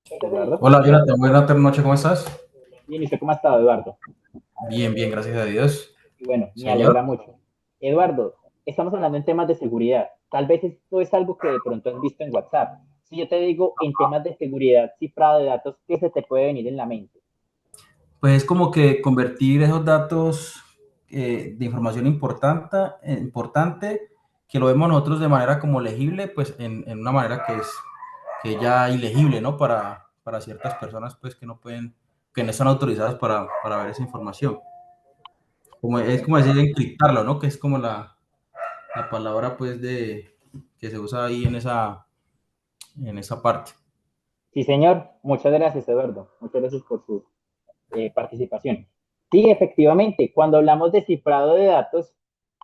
Eduardo. Hola, Jonathan, buenas noches, ¿cómo estás? Bien, ¿y usted cómo ha estado, Eduardo? Bien, bien, gracias a Dios. Y bueno, me Señor. alegra mucho. Eduardo, estamos hablando en temas de seguridad. Tal vez esto es algo que de pronto has visto en WhatsApp. Si yo te digo en temas de seguridad, cifrado de datos, ¿qué se te puede venir en la mente? Pues es como que convertir esos datos de información importante, que lo vemos nosotros de manera como legible, pues en una manera que ya ilegible, ¿no? Para ciertas personas, pues que no pueden, que no están autorizadas para ver esa información. Es como decir encriptarlo, ¿no? Que es como la palabra, pues, que se usa ahí en esa parte. Sí, señor. Muchas gracias, Eduardo. Muchas gracias por su participación. Sí, efectivamente, cuando hablamos de cifrado de datos,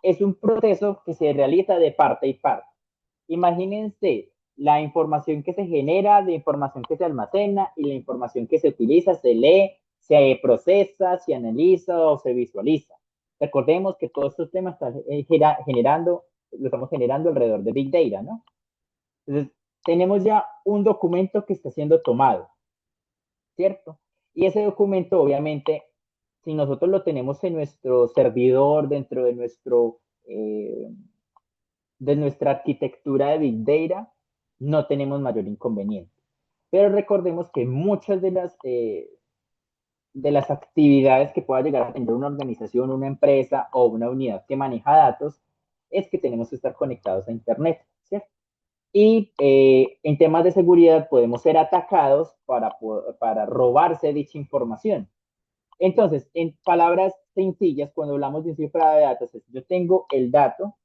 es un proceso que se realiza de parte y parte. Imagínense la información que se genera, la información que se almacena y la información que se utiliza, se lee, se procesa, se analiza o se visualiza. Recordemos que todos estos temas están generando, lo estamos generando alrededor de Big Data, ¿no? Entonces, tenemos ya un documento que está siendo tomado, ¿cierto? Y ese documento, obviamente, si nosotros lo tenemos en nuestro servidor, dentro de nuestra arquitectura de Big Data, no tenemos mayor inconveniente. Pero recordemos que muchas de las actividades que pueda llegar a tener una organización, una empresa o una unidad que maneja datos, es que tenemos que estar conectados a Internet, ¿cierto? Y en temas de seguridad podemos ser atacados para robarse dicha información. Entonces, en palabras sencillas, cuando hablamos de un cifrado de datos, es yo tengo el dato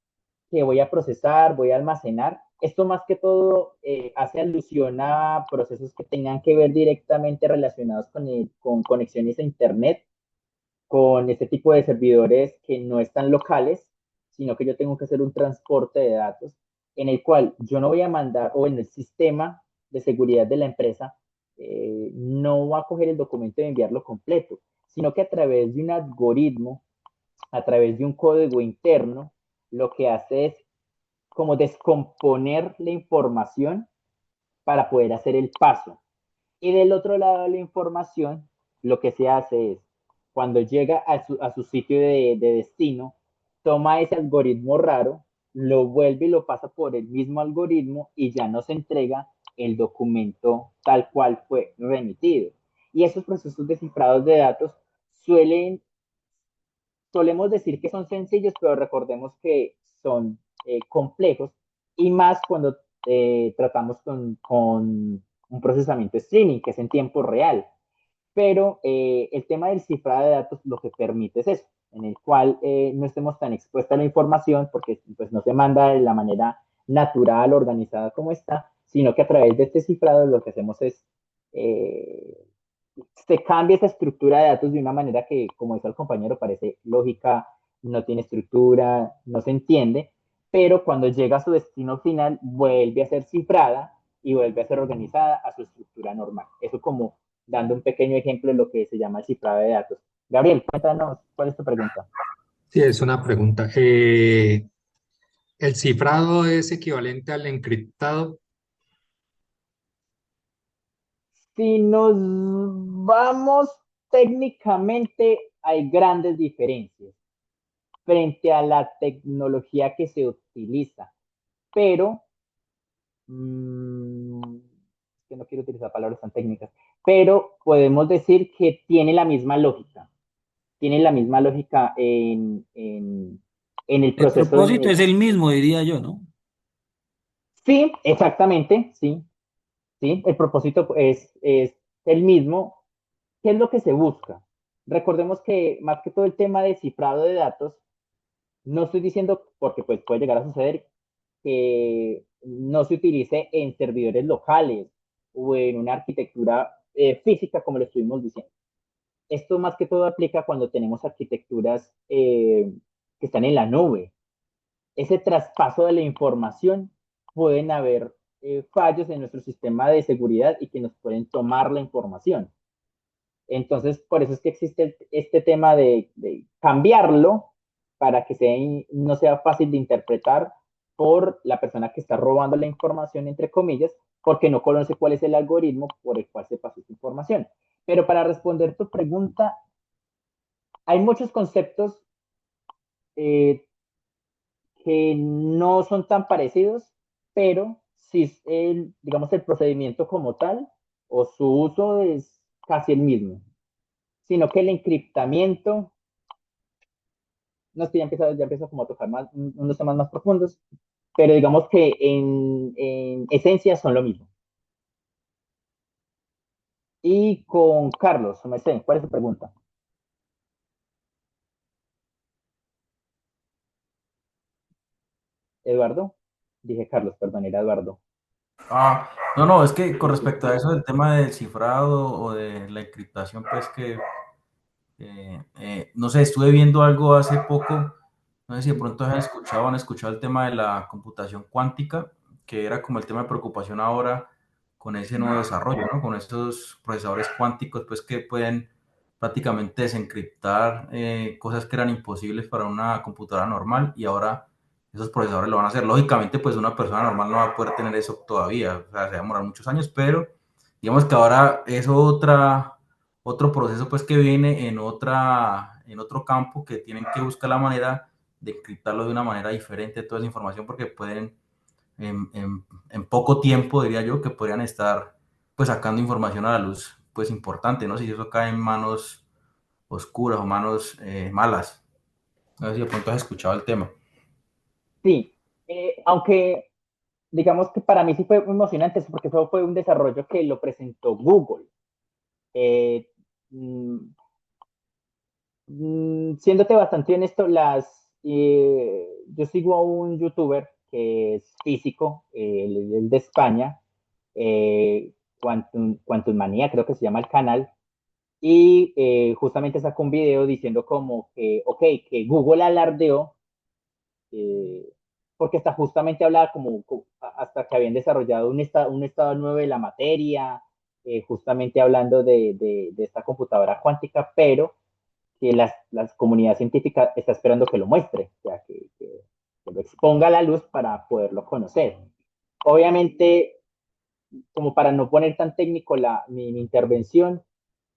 que voy a procesar, voy a almacenar. Esto más que todo hace alusión a procesos que tengan que ver directamente relacionados con conexiones a Internet, con este tipo de servidores que no están locales, sino que yo tengo que hacer un transporte de datos en el cual yo no voy a mandar, o en el sistema de seguridad de la empresa, no va a coger el documento y enviarlo completo, sino que a través de un algoritmo, a través de un código interno, lo que hace es como descomponer la información para poder hacer el paso. Y del otro lado de la información, lo que se hace es, cuando llega a su sitio de destino, toma ese algoritmo raro, lo vuelve y lo pasa por el mismo algoritmo y ya nos entrega el documento tal cual fue remitido. Y esos procesos de cifrados de datos solemos decir que son sencillos, pero recordemos que son complejos y más cuando tratamos con un procesamiento streaming, que es en tiempo real. Pero el tema del cifrado de datos lo que permite es eso, en el cual no estemos tan expuestos a la información porque pues, no se manda de la manera natural, organizada como está, sino que a través de este cifrado lo que hacemos es eh, se cambia esa estructura de datos de una manera que, como dice el compañero, parece lógica, no tiene estructura, no se entiende, pero cuando llega a su destino final vuelve a ser cifrada y vuelve a ser organizada a su estructura normal. Eso como dando un pequeño ejemplo de lo que se llama el cifrado de datos. Gabriel, cuéntanos, ¿cuál es tu pregunta? Sí, es una pregunta. ¿El cifrado es equivalente al encriptado? Si nos vamos técnicamente, hay grandes diferencias. frente a la tecnología que se utiliza. Pero, es que no quiero utilizar palabras tan técnicas, pero podemos decir que tiene la misma lógica. Tiene la misma lógica en el El proceso propósito de... es el mismo, diría yo, ¿no? Sí, exactamente, sí, sí, el propósito es el mismo. ¿Qué es lo que se busca? Recordemos que más que todo el tema de cifrado de datos, no estoy diciendo, porque pues puede llegar a suceder, que no se utilice en servidores locales o en una arquitectura física, como lo estuvimos diciendo. Esto más que todo aplica cuando tenemos arquitecturas que están en la nube. Ese traspaso de la información, pueden haber fallos en nuestro sistema de seguridad y que nos pueden tomar la información. Entonces, por eso es que existe este tema de cambiarlo para que no sea fácil de interpretar por la persona que está robando la información, entre comillas, porque no conoce cuál es el algoritmo por el cual se pasó esa información. Pero para responder tu pregunta, hay muchos conceptos eh, que no son tan parecidos, pero sí, digamos, el procedimiento como tal o su uso es casi el mismo, sino que el encriptamiento, no sé, ya empieza como a tocar unos temas más profundos, pero digamos que en esencia son lo mismo. Y con Carlos, me sé, ¿cuál es su pregunta? Eduardo, dije Carlos, perdón, era Eduardo. No, es que con respecto a eso del tema del cifrado o de la encriptación, pues que, no sé, estuve viendo algo hace poco, no sé si de pronto han escuchado el tema de la computación cuántica, que era como el tema de preocupación ahora con ese nuevo desarrollo, ¿no? Con esos procesadores cuánticos, pues que pueden prácticamente desencriptar cosas que eran imposibles para una computadora normal y ahora esos procesadores lo van a hacer. Lógicamente, pues una persona normal no va a poder tener eso todavía, o sea, se va a demorar muchos años, pero digamos que ahora es otro proceso pues que viene en otro campo que tienen que buscar la manera de encriptarlo de una manera diferente toda esa información porque pueden en poco tiempo, diría yo, que podrían estar pues sacando información a la luz pues importante, ¿no? Si eso cae en manos oscuras o manos malas. No sé si de pronto has escuchado el tema. Sí, aunque digamos que para mí sí fue muy emocionante, porque eso fue un desarrollo que lo presentó Google. Eh, mm, Siéndote bastante honesto, yo sigo a un youtuber que es físico, el de España, Quantum Manía, creo que se llama el canal, y justamente sacó un video diciendo como que, ok, que Google alardeó, eh, porque hasta justamente hablaba hasta que habían desarrollado un estado nuevo de la materia, justamente hablando de esta computadora cuántica, pero que la comunidad científica está esperando que lo muestre, o sea, que lo exponga a la luz para poderlo conocer. Obviamente, como para no poner tan técnico mi intervención,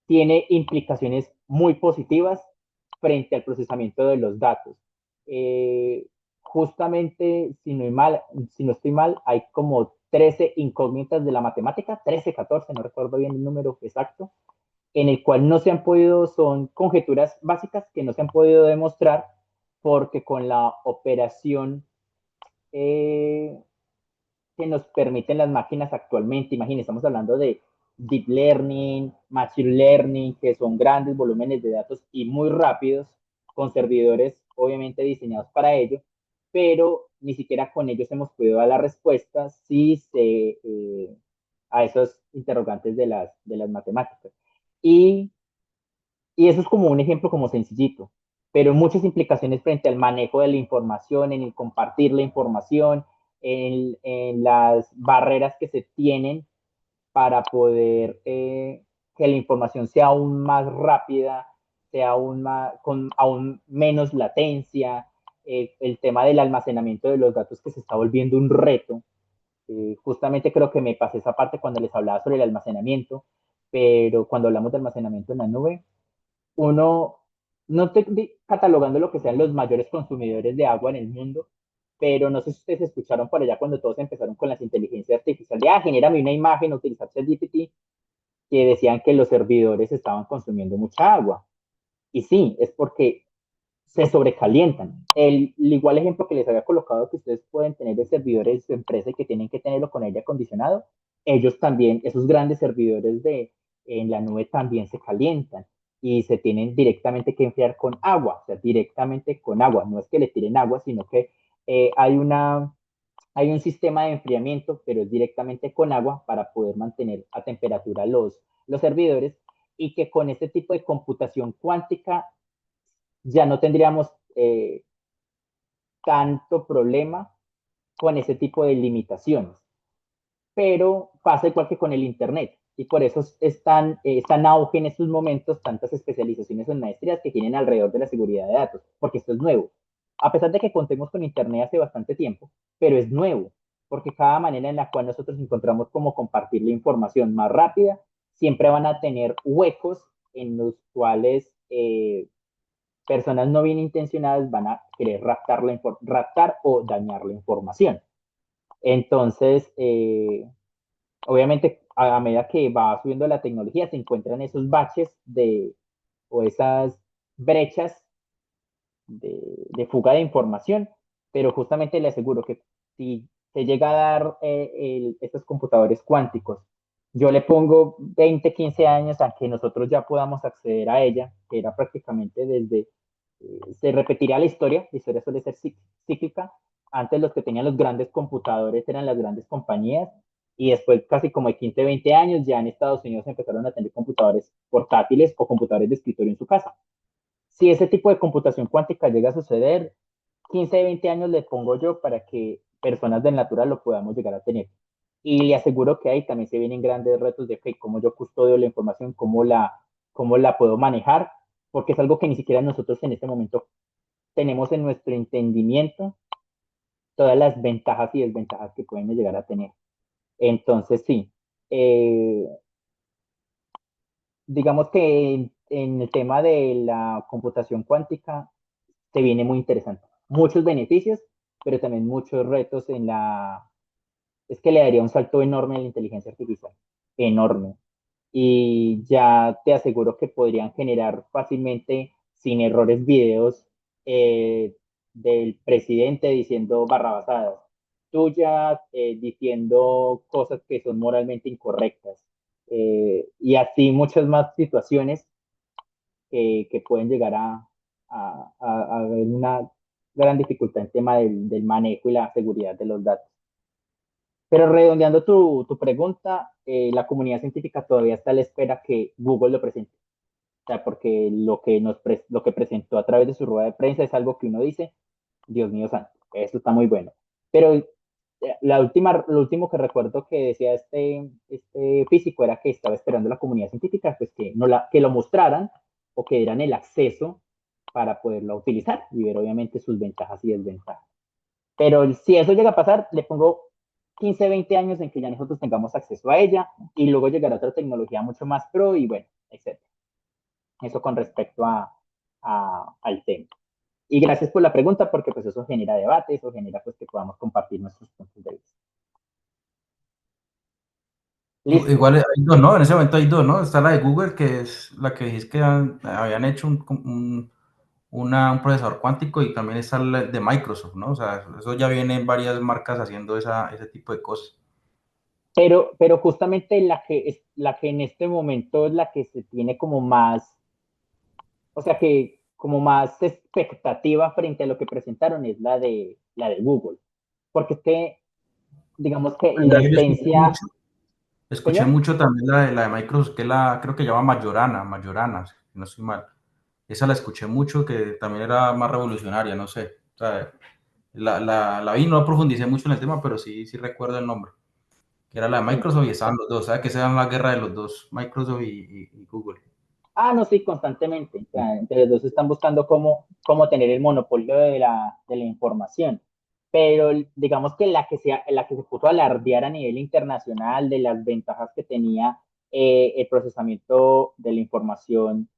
tiene implicaciones muy positivas frente al procesamiento de los datos. Justamente, si no estoy mal, hay como 13 incógnitas de la matemática, 13, 14, no recuerdo bien el número exacto, en el cual no se han podido, son conjeturas básicas que no se han podido demostrar porque con la operación eh, que nos permiten las máquinas actualmente, imagínense, estamos hablando de deep learning, machine learning, que son grandes volúmenes de datos y muy rápidos, con servidores obviamente diseñados para ello, pero ni siquiera con ellos hemos podido dar la respuesta a esos interrogantes de las matemáticas. Y y eso es como un ejemplo como sencillito, pero muchas implicaciones frente al manejo de la información, en el compartir la información, en las barreras que se tienen para poder que la información sea aún más rápida, sea con aún menos latencia, el tema del almacenamiento de los datos que se está volviendo un reto. Justamente creo que me pasé esa parte cuando les hablaba sobre el almacenamiento, pero cuando hablamos de almacenamiento en la nube, uno no estoy catalogando lo que sean los mayores consumidores de agua en el mundo, pero no sé si ustedes escucharon por allá cuando todos empezaron con las inteligencias artificiales, genérame una imagen, utilizar ChatGPT, que decían que los servidores estaban consumiendo mucha agua. Y sí, es porque se sobrecalientan. El igual ejemplo que les había colocado, que ustedes pueden tener de servidores de su empresa y que tienen que tenerlo con aire acondicionado, ellos también, esos grandes servidores en la nube también se calientan y se tienen directamente que enfriar con agua, o sea, directamente con agua. No es que le tiren agua, sino que hay hay un sistema de enfriamiento, pero es directamente con agua para poder mantener a temperatura los servidores y que con este tipo de computación cuántica ya no tendríamos tanto problema con ese tipo de limitaciones. Pero pasa igual que con el Internet y por eso están auge en estos momentos tantas especializaciones en maestrías que tienen alrededor de la seguridad de datos, porque esto es nuevo. A pesar de que contemos con Internet hace bastante tiempo, pero es nuevo, porque cada manera en la cual nosotros encontramos cómo compartir la información más rápida, siempre van a tener huecos en los cuales personas no bien intencionadas van a querer raptar o dañar la información. Entonces, obviamente, a medida que va subiendo la tecnología, se encuentran esos baches o esas brechas fuga de información, pero justamente le aseguro que si se llega a dar estos computadores cuánticos, yo le pongo 20, 15 años a que nosotros ya podamos acceder a ella, que era prácticamente se repetirá la historia suele ser cíclica. Antes los que tenían los grandes computadores eran las grandes compañías y después casi como de 15, 20 años ya en Estados Unidos empezaron a tener computadores portátiles o computadores de escritorio en su casa. Si ese tipo de computación cuántica llega a suceder, 15, 20 años le pongo yo para que personas del natural lo podamos llegar a tener. Y le aseguro que ahí también se vienen grandes retos de fe, cómo yo custodio la información, cómo la puedo manejar, porque es algo que ni siquiera nosotros en este momento tenemos en nuestro entendimiento todas las ventajas y desventajas que pueden llegar a tener. Entonces, sí, eh, digamos que en el tema de la computación cuántica se viene muy interesante. Muchos beneficios, pero también muchos retos Es que le daría un salto enorme a la inteligencia artificial, enorme. Y ya te aseguro que podrían generar fácilmente, sin errores, videos del presidente diciendo barrabasadas, tuyas diciendo cosas que son moralmente incorrectas, y así muchas más situaciones que pueden llegar a haber una gran dificultad en tema del manejo y la seguridad de los datos. Pero redondeando tu pregunta, la comunidad científica todavía está a la espera que Google lo presente. O sea, porque lo que presentó a través de su rueda de prensa es algo que uno dice, Dios mío santo, eso está muy bueno. Pero lo último que recuerdo que decía este físico era que estaba esperando la comunidad científica pues que lo mostraran o que dieran el acceso para poderlo utilizar y ver obviamente sus ventajas y desventajas. Pero si eso llega a pasar, le pongo 15, 20 años en que ya nosotros tengamos acceso a ella y luego llegará otra tecnología mucho más pro y bueno, etc. Eso con respecto al tema. Y gracias por la pregunta porque pues eso genera debate, eso genera pues que podamos compartir nuestros puntos de vista. Listo. Igual hay dos, ¿no? En ese momento hay dos, ¿no? Está la de Google, que es la que dices que habían hecho un procesador cuántico y también está la de Microsoft, ¿no? O sea, eso ya vienen varias marcas haciendo ese tipo de cosas. Pero justamente la que en este momento es la que se tiene como más, o sea que como más expectativa frente a lo que presentaron es la de Google. Porque es que, digamos que la esencia... Escuché ¿Señor? mucho también la de Microsoft, que creo que llama Majorana, si no estoy mal. Esa la escuché mucho, que también era más revolucionaria, no sé. O sea, la vi, no profundicé mucho en el tema, pero sí recuerdo el nombre. Que era la de Microsoft y estaban los dos. O sea, que se dan la guerra de los dos, Microsoft y Google. No, sí, constantemente. O sea, entre los dos están buscando cómo tener el monopolio de la información. Pero digamos que la que se puso a alardear a nivel internacional de las ventajas que tenía el procesamiento de la información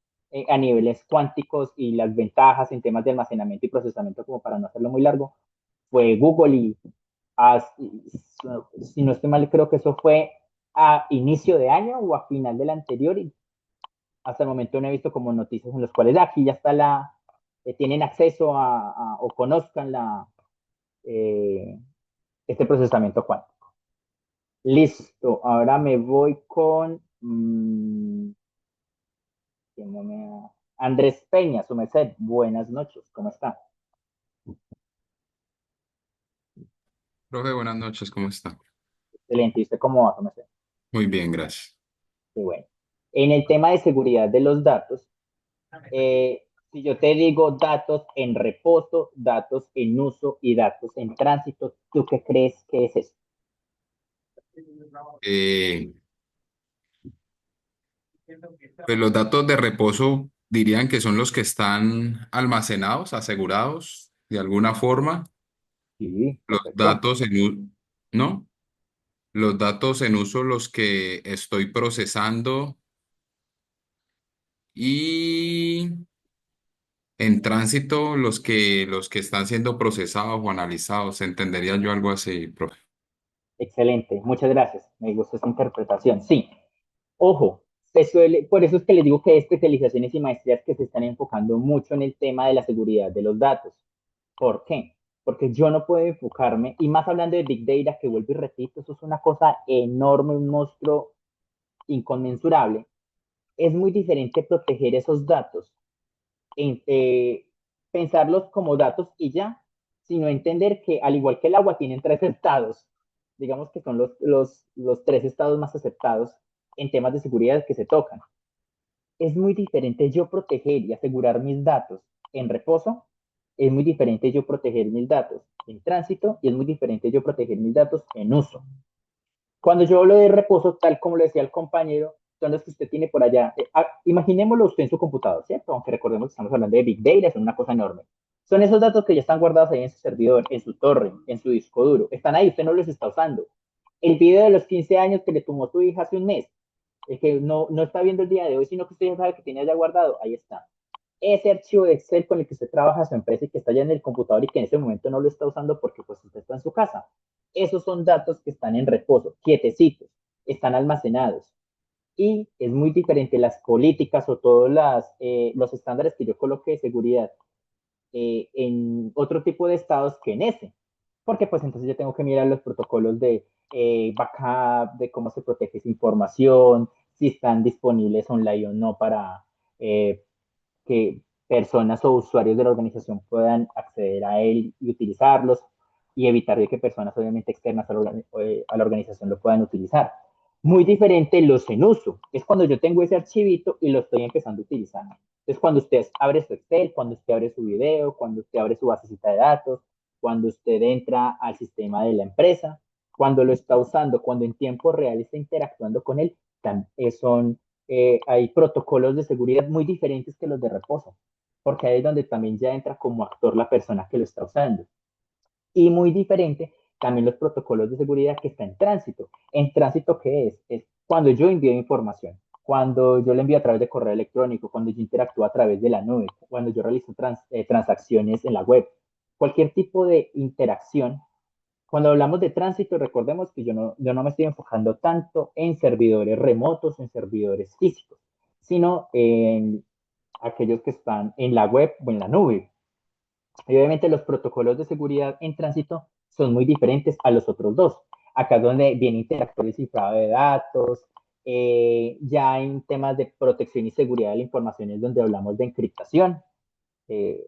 a niveles cuánticos y las ventajas en temas de almacenamiento y procesamiento, como para no hacerlo muy largo, fue Google y si no estoy mal, creo que eso fue a inicio de año o a final del anterior y hasta el momento no he visto como noticias en las cuales aquí ya está tienen acceso o conozcan este procesamiento cuántico. Listo, ahora me voy con Andrés Peña, su merced. Buenas noches, ¿cómo está? Profe, buenas noches, ¿cómo está? Excelente, ¿y usted cómo va, su merced? Muy bien, gracias. Qué bueno. En el tema de seguridad de los datos, si yo te digo datos en reposo, datos en uso y datos en tránsito, ¿tú qué crees que es eso? Eh, pues los datos de reposo dirían que son los que están almacenados, asegurados de alguna forma. Sí, Los correcto. datos ¿no? Los datos en uso los que estoy procesando y en tránsito los que están siendo procesados o analizados. ¿Entendería yo algo así, profe? Excelente, muchas gracias. Me gustó esa interpretación. Sí, ojo, por eso es que les digo que hay especializaciones y maestrías que se están enfocando mucho en el tema de la seguridad de los datos. ¿Por qué? Porque yo no puedo enfocarme, y más hablando de Big Data, que vuelvo y repito, eso es una cosa enorme, un monstruo inconmensurable. Es muy diferente proteger esos datos, en, pensarlos como datos y ya, sino entender que al igual que el agua tienen tres estados, digamos que son los tres estados más aceptados en temas de seguridad que se tocan. Es muy diferente yo proteger y asegurar mis datos en reposo, es muy diferente yo proteger mis datos en tránsito y es muy diferente yo proteger mis datos en uso. Cuando yo hablo de reposo, tal como lo decía el compañero, son los que usted tiene por allá. Imaginémoslo usted en su computador, ¿cierto? Aunque recordemos que estamos hablando de Big Data, es una cosa enorme. Son esos datos que ya están guardados ahí en su servidor, en su torre, en su disco duro. Están ahí, usted no los está usando. El video de los 15 años que le tomó su hija hace un mes, el que no está viendo el día de hoy, sino que usted ya sabe que tiene allá guardado, ahí está. Ese archivo de Excel con el que usted trabaja en su empresa y que está ya en el computador y que en ese momento no lo está usando porque pues usted está en su casa. Esos son datos que están en reposo, quietecitos, están almacenados. Y es muy diferente las políticas o todos los estándares que yo coloque de seguridad en otro tipo de estados que en ese. Porque pues entonces yo tengo que mirar los protocolos de backup, de cómo se protege esa información, si están disponibles online o no para que personas o usuarios de la organización puedan acceder a él y utilizarlos y evitar de que personas obviamente externas a la organización lo puedan utilizar. Muy diferente los en uso, es cuando yo tengo ese archivito y lo estoy empezando a utilizar. Es cuando usted abre su Excel, cuando usted abre su video, cuando usted abre su basecita de datos, cuando usted entra al sistema de la empresa, cuando lo está usando, cuando en tiempo real está interactuando con él, son hay protocolos de seguridad muy diferentes que los de reposo, porque ahí es donde también ya entra como actor la persona que lo está usando. Y muy diferente también los protocolos de seguridad que está en tránsito. ¿En tránsito qué es? Es cuando yo envío información, cuando yo le envío a través de correo electrónico, cuando yo interactúo a través de la nube, cuando yo realizo transacciones en la web. Cualquier tipo de interacción. Cuando hablamos de tránsito, recordemos que yo no me estoy enfocando tanto en servidores remotos, en servidores físicos, sino en aquellos que están en la web o en la nube. Y obviamente los protocolos de seguridad en tránsito son muy diferentes a los otros dos. Acá es donde viene interactuar el cifrado de datos, ya en temas de protección y seguridad de la información es donde hablamos de encriptación. Eh,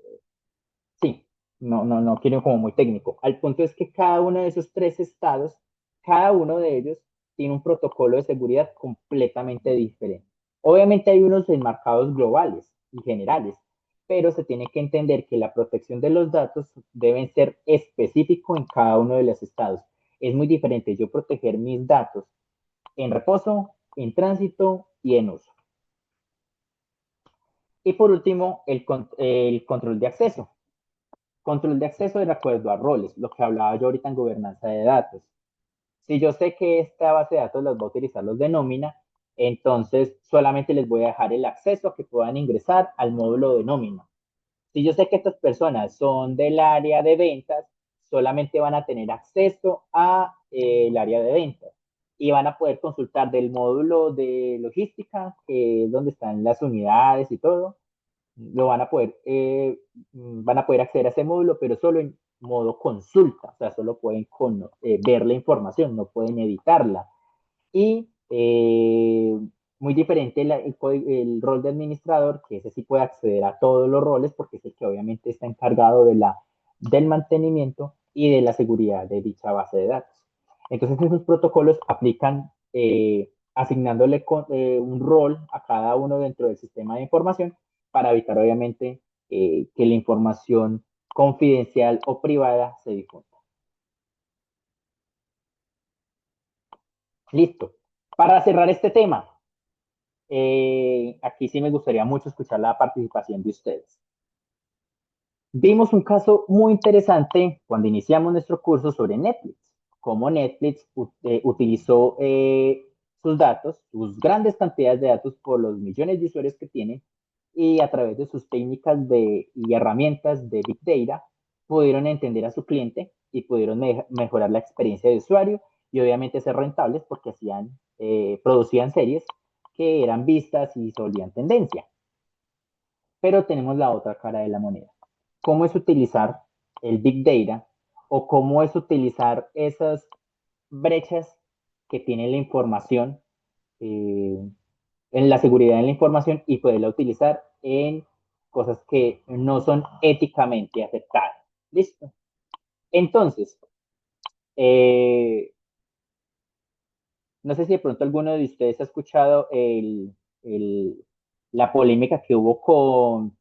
Sí, no quiero como muy técnico. Al punto es que cada uno de esos tres estados, cada uno de ellos tiene un protocolo de seguridad completamente diferente. Obviamente hay unos enmarcados globales y generales, pero se tiene que entender que la protección de los datos debe ser específico en cada uno de los estados. Es muy diferente yo proteger mis datos en reposo, en tránsito y en uso. Y por último, el control de acceso. Control de acceso de acuerdo a roles, lo que hablaba yo ahorita en gobernanza de datos. Si yo sé que esta base de datos las va a utilizar los de nómina, Entonces, solamente les voy a dejar el acceso a que puedan ingresar al módulo de nómina. Si yo sé que estas personas son del área de ventas, solamente van a tener acceso a el área de ventas y van a poder consultar del módulo de logística, que es donde están las unidades y todo. Lo van a poder acceder a ese módulo, pero solo en modo consulta, o sea, solo pueden ver la información, no pueden editarla. Y muy diferente el rol de administrador, que ese sí puede acceder a todos los roles, porque es el que obviamente está encargado del mantenimiento y de la seguridad de dicha base de datos. Entonces, esos protocolos aplican asignándole un rol a cada uno dentro del sistema de información para evitar, obviamente, que la información confidencial o privada se difunda. Listo. Para cerrar este tema, aquí sí me gustaría mucho escuchar la participación de ustedes. Vimos un caso muy interesante cuando iniciamos nuestro curso sobre Netflix, cómo Netflix utilizó sus datos, sus grandes cantidades de datos por los millones de usuarios que tiene, y a través de sus técnicas y herramientas de Big Data pudieron entender a su cliente y pudieron mejorar la experiencia de usuario y obviamente ser rentables porque producían series que eran vistas y se volvían tendencia. Pero tenemos la otra cara de la moneda. ¿Cómo es utilizar el Big Data o cómo es utilizar esas brechas que tiene la información en la seguridad de la información y poderla utilizar en cosas que no son éticamente aceptadas? ¿Listo? Entonces, no sé si de pronto alguno de ustedes ha escuchado la polémica que hubo con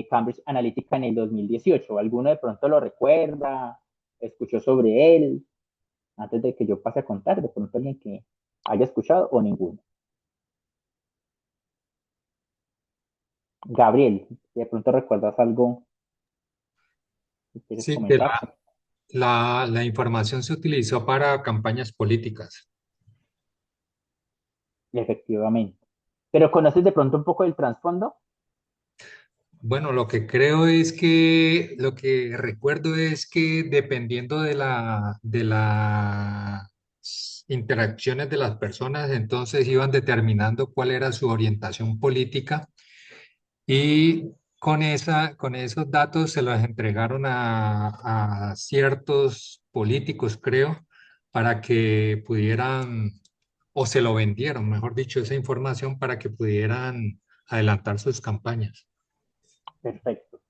Cambridge Analytica en el 2018. ¿Alguno de pronto lo recuerda? ¿Escuchó sobre él? Antes de que yo pase a contar, de pronto alguien que haya escuchado o ninguno. Gabriel, si de pronto recuerdas algo que quieres Sí, que comentar. la información se utilizó para campañas políticas. Efectivamente. ¿Pero conoces de pronto un poco del trasfondo? Bueno, lo que creo es que, lo que recuerdo es que dependiendo de las interacciones de las personas, entonces iban determinando cuál era su orientación política y con esos datos se los entregaron a ciertos políticos, creo, para que pudieran, o se lo vendieron, mejor dicho, esa información para que pudieran adelantar sus campañas. Perfecto.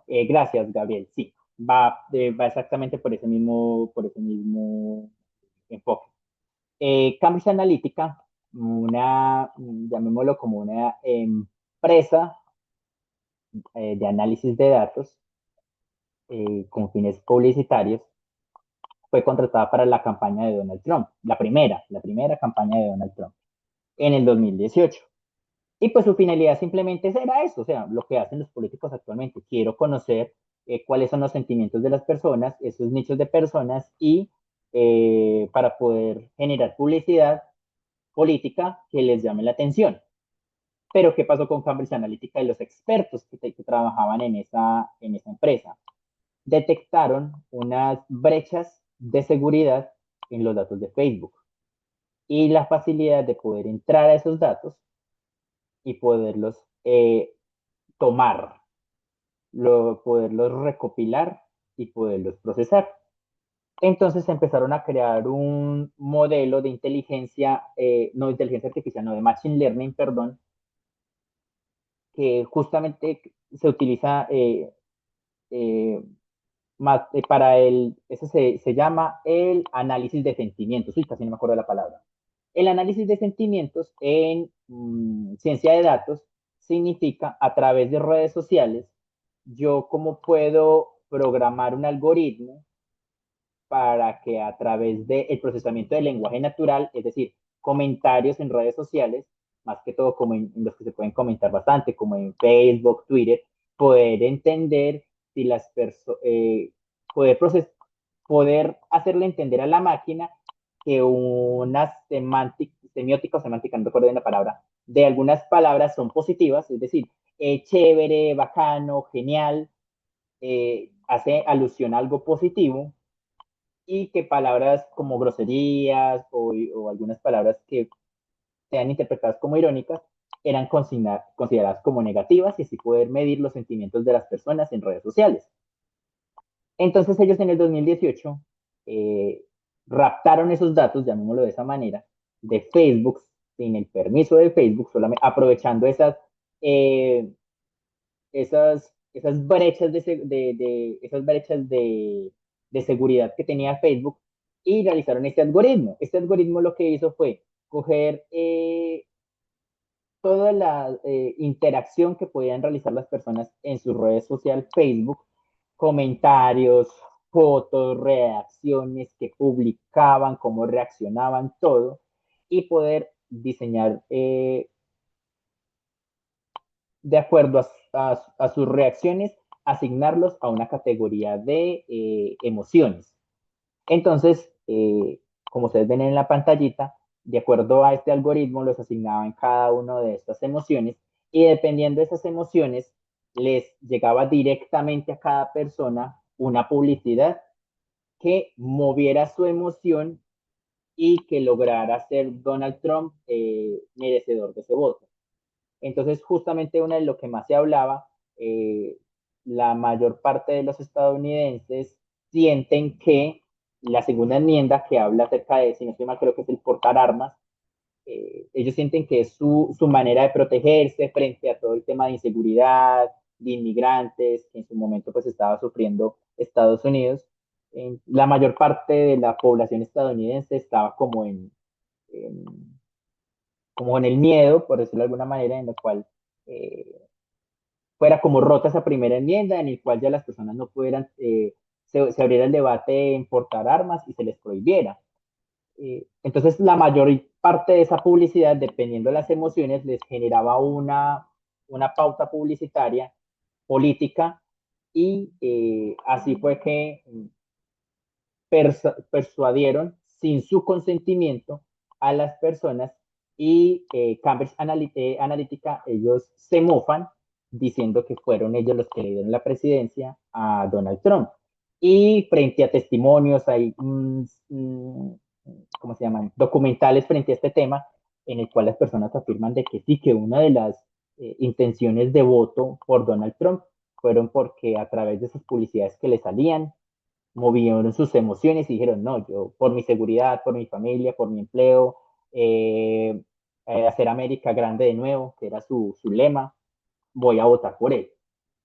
Gracias, Gabriel. Sí, va exactamente por ese mismo enfoque. Cambridge Analytica, llamémoslo como una empresa de análisis de datos con fines publicitarios, fue contratada para la campaña de Donald Trump, la primera campaña de Donald Trump, en el 2018. Y pues su finalidad simplemente era eso, o sea, lo que hacen los políticos actualmente. Quiero conocer cuáles son los sentimientos de las personas, esos nichos de personas y para poder generar publicidad política que les llame la atención. Pero ¿qué pasó con Cambridge Analytica y los expertos que trabajaban en esa empresa? Detectaron unas brechas de seguridad en los datos de Facebook y la facilidad de poder entrar a esos datos y poderlos tomar, poderlos recopilar y poderlos procesar. Entonces empezaron a crear un modelo de inteligencia, no de inteligencia artificial, no de machine learning, perdón, que justamente se utiliza para eso se llama el análisis de sentimientos. Uy, casi no me acuerdo de la palabra. El análisis de sentimientos en ciencia de datos significa a través de redes sociales, yo cómo puedo programar un algoritmo para que a través del procesamiento del lenguaje natural, es decir, comentarios en redes sociales, más que todo como en los que se pueden comentar bastante, como en Facebook, Twitter, poder entender si las personas, poder, poder hacerle entender a la máquina que unas semiótica o semántica, no recuerdo bien la palabra, de algunas palabras son positivas, es decir, chévere, bacano, genial, hace alusión a algo positivo, y que palabras como groserías o algunas palabras que sean interpretadas como irónicas eran consideradas como negativas y así poder medir los sentimientos de las personas en redes sociales. Entonces ellos en el 2018 raptaron esos datos, llamémoslo de esa manera, de Facebook, sin el permiso de Facebook, solamente aprovechando eh, esas brechas esas brechas de seguridad que tenía Facebook, y realizaron este algoritmo. Este algoritmo lo que hizo fue coger toda la interacción que podían realizar las personas en su red social Facebook, comentarios, fotos, reacciones que publicaban, cómo reaccionaban, todo, y poder diseñar de acuerdo a sus reacciones, asignarlos a una categoría de emociones. Entonces, como ustedes ven en la pantallita, de acuerdo a este algoritmo, los asignaba en cada una de estas emociones, y dependiendo de esas emociones, les llegaba directamente a cada persona una publicidad que moviera su emoción y que lograra ser Donald Trump merecedor de ese voto. Entonces, justamente una de lo que más se hablaba, la mayor parte de los estadounidenses sienten que la segunda enmienda, que habla acerca de, si no estoy mal, creo que es el portar armas, ellos sienten que es su manera de protegerse frente a todo el tema de inseguridad, de inmigrantes, que en su momento pues estaba sufriendo Estados Unidos. La mayor parte de la población estadounidense estaba en como en el miedo, por decirlo de alguna manera, en la cual fuera como rota esa primera enmienda, en el cual ya las personas no pudieran, se abriera el debate en portar armas y se les prohibiera. Entonces, la mayor parte de esa publicidad, dependiendo de las emociones, les generaba una pauta publicitaria política, y así fue que persuadieron sin su consentimiento a las personas, y Cambridge Analytica, ellos se mofan diciendo que fueron ellos los que le dieron la presidencia a Donald Trump. Y frente a testimonios, hay, ¿cómo se llaman? Documentales frente a este tema, en el cual las personas afirman de que sí, que una de las intenciones de voto por Donald Trump fueron porque a través de sus publicidades que le salían, movieron sus emociones y dijeron, no, yo por mi seguridad, por mi familia, por mi empleo, hacer América grande de nuevo, que era su lema, voy a votar por él.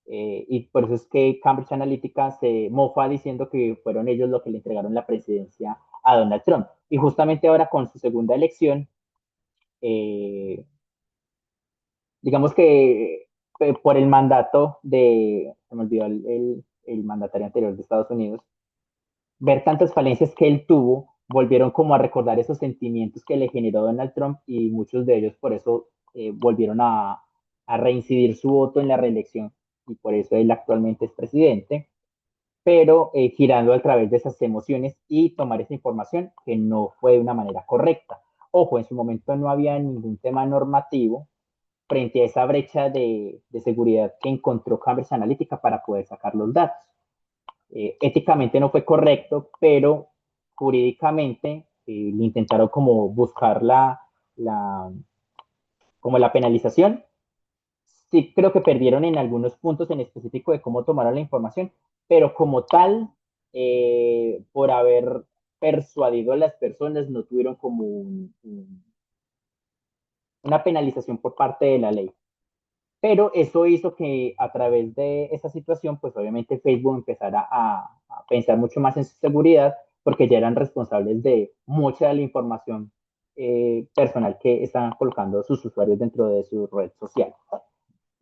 Y por eso es que Cambridge Analytica se mofa diciendo que fueron ellos los que le entregaron la presidencia a Donald Trump. Y justamente ahora con su segunda elección, digamos que por el mandato se me olvidó el mandatario anterior de Estados Unidos, ver tantas falencias que él tuvo, volvieron como a recordar esos sentimientos que le generó Donald Trump, y muchos de ellos por eso volvieron a reincidir su voto en la reelección, y por eso él actualmente es presidente, pero girando a través de esas emociones y tomar esa información que no fue de una manera correcta. Ojo, en su momento no había ningún tema normativo frente a esa brecha de seguridad que encontró Cambridge Analytica para poder sacar los datos. Éticamente no fue correcto, pero jurídicamente le intentaron como buscar como la penalización. Sí, creo que perdieron en algunos puntos en específico de cómo tomaron la información, pero como tal, por haber persuadido a las personas, no tuvieron como una penalización por parte de la ley. Pero eso hizo que a través de esa situación, pues obviamente Facebook empezara a pensar mucho más en su seguridad, porque ya eran responsables de mucha de la información personal que estaban colocando sus usuarios dentro de su red social.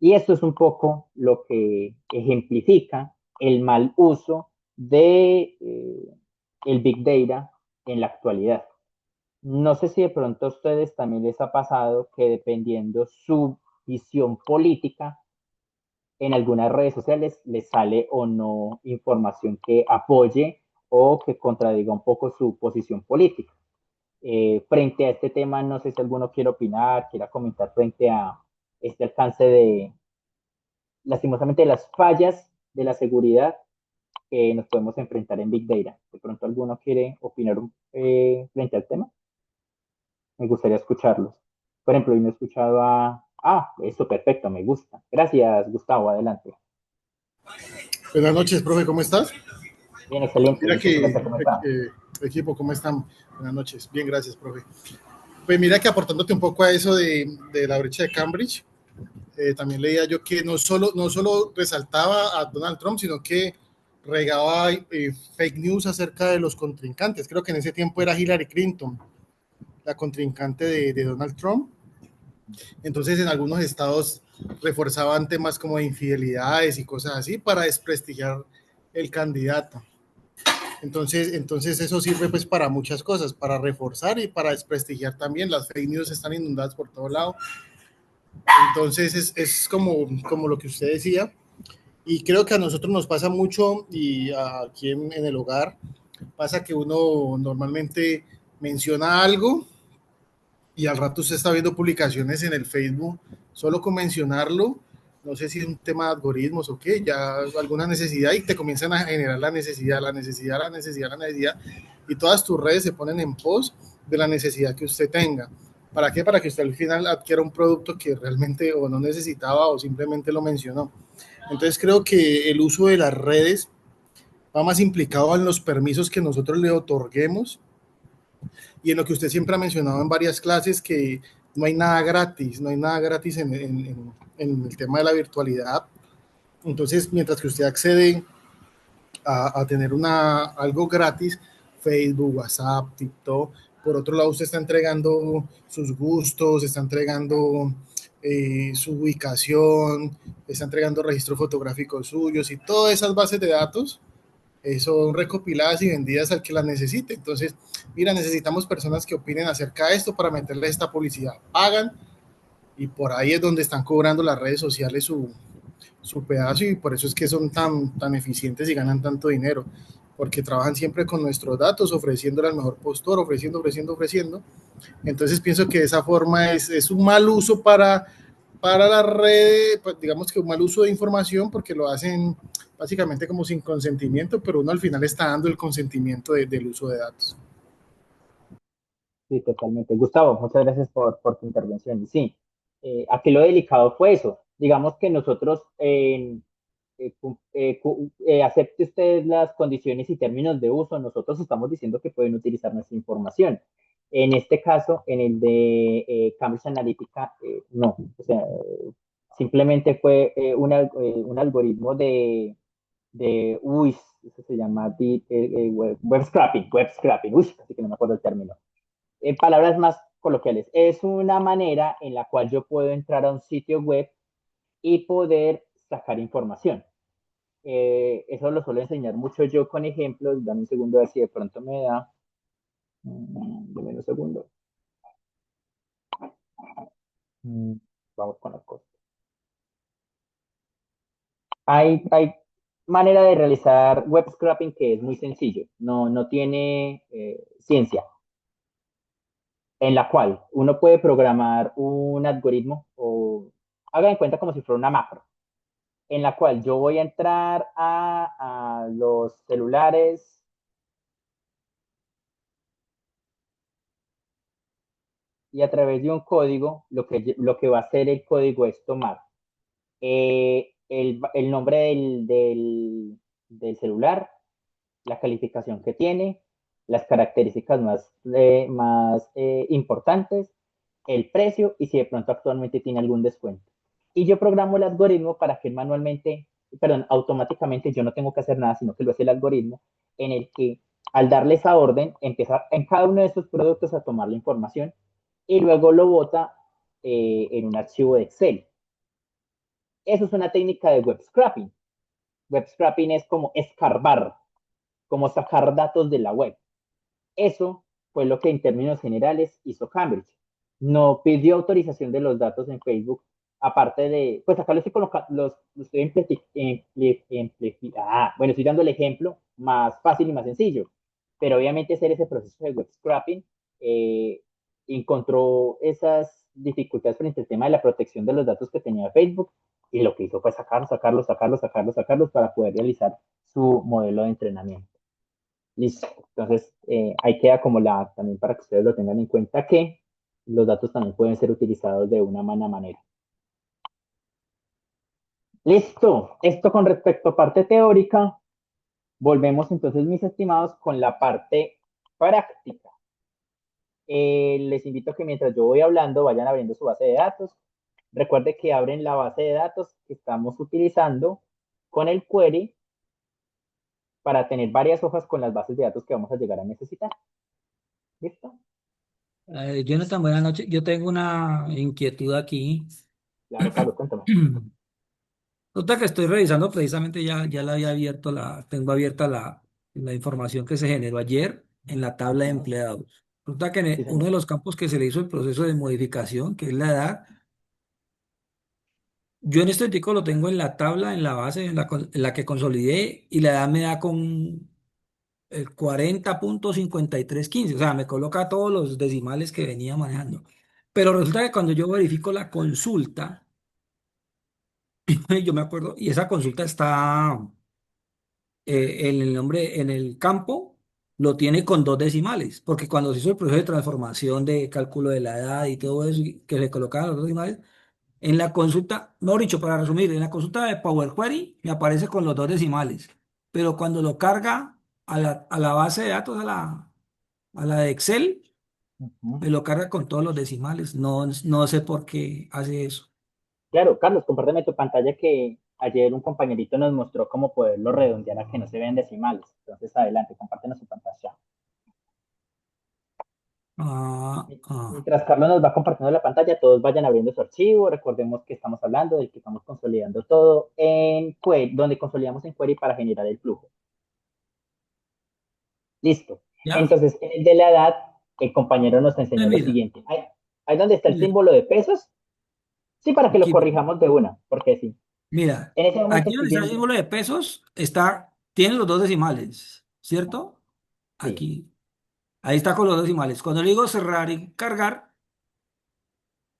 Y esto es un poco lo que ejemplifica el mal uso de el Big Data en la actualidad. No sé si de pronto a ustedes también les ha pasado que, dependiendo su visión política, en algunas redes sociales les sale o no información que apoye o que contradiga un poco su posición política. Frente a este tema, no sé si alguno quiere opinar, quiera comentar frente a este alcance de, lastimosamente, las fallas de la seguridad que nos podemos enfrentar en Big Data. De pronto alguno quiere opinar frente al tema. Me gustaría escucharlos. Por ejemplo, hoy no he escuchado a... Ah, eso perfecto, me gusta. Gracias, Gustavo, adelante. Buenas noches, profe, ¿cómo estás? Bien, excelente. Mira que, ¿Cómo está? equipo, ¿cómo están? Buenas noches. Bien, gracias, profe. Pues mira que aportándote un poco a eso de la brecha de Cambridge, también leía yo que no solo resaltaba a Donald Trump, sino que regaba fake news acerca de los contrincantes. Creo que en ese tiempo era Hillary Clinton, la contrincante de Donald Trump. Entonces en algunos estados reforzaban temas como de infidelidades y cosas así para desprestigiar el candidato. Entonces eso sirve pues para muchas cosas, para reforzar y para desprestigiar también. Las fake news están inundadas por todo lado. Entonces es como lo que usted decía, y creo que a nosotros nos pasa mucho, y aquí en el hogar pasa que uno normalmente menciona algo y al rato usted está viendo publicaciones en el Facebook, solo con mencionarlo, no sé si es un tema de algoritmos o qué, ya alguna necesidad, y te comienzan a generar la necesidad, y todas tus redes se ponen en pos de la necesidad que usted tenga. ¿Para qué? Para que usted al final adquiera un producto que realmente o no necesitaba o simplemente lo mencionó. Entonces creo que el uso de las redes va más implicado en los permisos que nosotros le otorguemos, y en lo que usted siempre ha mencionado en varias clases, que no hay nada gratis, en el tema de la virtualidad. Entonces, mientras que usted accede a tener algo gratis, Facebook, WhatsApp, TikTok, por otro lado usted está entregando sus gustos, está entregando su ubicación, está entregando registros fotográficos suyos, y todas esas bases de datos son recopiladas y vendidas al que las necesite. Entonces, mira, necesitamos personas que opinen acerca de esto para meterle esta publicidad. Pagan, y por ahí es donde están cobrando las redes sociales su pedazo, y por eso es que son tan eficientes y ganan tanto dinero, porque trabajan siempre con nuestros datos, ofreciéndole al mejor postor, ofreciendo. Entonces pienso que de esa forma es un mal uso para la red, pues digamos que un mal uso de información, porque lo hacen básicamente como sin consentimiento, pero uno al final está dando el consentimiento del uso de datos. Sí, totalmente. Gustavo, muchas gracias por tu intervención. Y sí, aquí lo delicado fue eso. Digamos que nosotros, acepte usted las condiciones y términos de uso, nosotros estamos diciendo que pueden utilizar nuestra información. En este caso, en el de Cambridge Analytica, no. O sea, simplemente fue un algoritmo eso se llama web scraping, así que no me acuerdo el término. En palabras más coloquiales, es una manera en la cual yo puedo entrar a un sitio web y poder sacar información. Eso lo suelo enseñar mucho yo con ejemplos. Dame un segundo a ver si de pronto me da. Dame un segundo. Vamos con las cosas. Hay manera de realizar web scraping que es muy sencillo, no tiene ciencia, en la cual uno puede programar un algoritmo, o haga en cuenta como si fuera una macro, en la cual yo voy a entrar a los celulares y a través de un código, lo que va a hacer el código es tomar el nombre del celular, la calificación que tiene, las características más importantes, el precio y si de pronto actualmente tiene algún descuento. Y yo programo el algoritmo para que automáticamente yo no tengo que hacer nada, sino que lo hace el algoritmo, en el que al darle esa orden, empieza en cada uno de estos productos a tomar la información y luego lo bota en un archivo de Excel. Eso es una técnica de web scraping. Web scraping es como escarbar, como sacar datos de la web. Eso fue lo que en términos generales hizo Cambridge. No pidió autorización de los datos en Facebook, aparte de, pues acá lo estoy colocando, bueno, estoy dando el ejemplo más fácil y más sencillo, pero obviamente hacer ese proceso de web scraping encontró esas dificultades frente al tema de la protección de los datos que tenía Facebook y lo que hizo fue sacarlos para poder realizar su modelo de entrenamiento. Listo. Entonces, ahí queda como también para que ustedes lo tengan en cuenta que los datos también pueden ser utilizados de una buena manera. Listo. Esto con respecto a parte teórica. Volvemos entonces, mis estimados, con la parte práctica. Les invito a que mientras yo voy hablando vayan abriendo su base de datos. Recuerde que abren la base de datos que estamos utilizando con el query para tener varias hojas con las bases de datos que vamos a llegar a necesitar. ¿Listo? Jonathan, buenas noches. Yo tengo una inquietud aquí. Claro, Carlos, cuéntame. Resulta que estoy revisando precisamente, ya la había abierto, tengo abierta la información que se generó ayer en la tabla de empleados. Resulta que Sí, uno señor. de los campos que se le hizo el proceso de modificación, que es la edad, yo en este tico lo tengo en la tabla, en la base, en la que consolidé, y la edad me da con el 40.5315, o sea, me coloca todos los decimales que venía manejando. Pero resulta que cuando yo verifico la consulta, yo me acuerdo, y esa consulta está en el nombre, en el campo, lo tiene con dos decimales, porque cuando se hizo el proceso de transformación de cálculo de la edad y todo eso, y que le colocaban los dos decimales, en la consulta, mejor dicho, para resumir, en la consulta de Power Query me aparece con los dos decimales, pero cuando lo carga a la base de datos, a la de Excel, me lo carga con todos los decimales. No sé por qué hace eso. Claro, Carlos, compárteme tu pantalla que ayer un compañerito nos mostró cómo poderlo redondear a que no se vean decimales. Entonces, adelante, compártenos su pantalla. Mientras Carlos nos va compartiendo la pantalla, todos vayan abriendo su archivo. Recordemos que estamos hablando de que estamos consolidando todo en Query, donde consolidamos en Query para generar el flujo. Listo. ¿Ya? Entonces, en el de la edad, el compañero nos enseñó lo siguiente. Ahí donde está el símbolo de pesos. Sí, para que lo corrijamos de una, porque sí. Mira, En ese momento aquí donde está el viendo. símbolo de pesos, tiene los dos decimales, ¿cierto? Sí. Aquí. Ahí está con los dos decimales. Cuando le digo cerrar y cargar,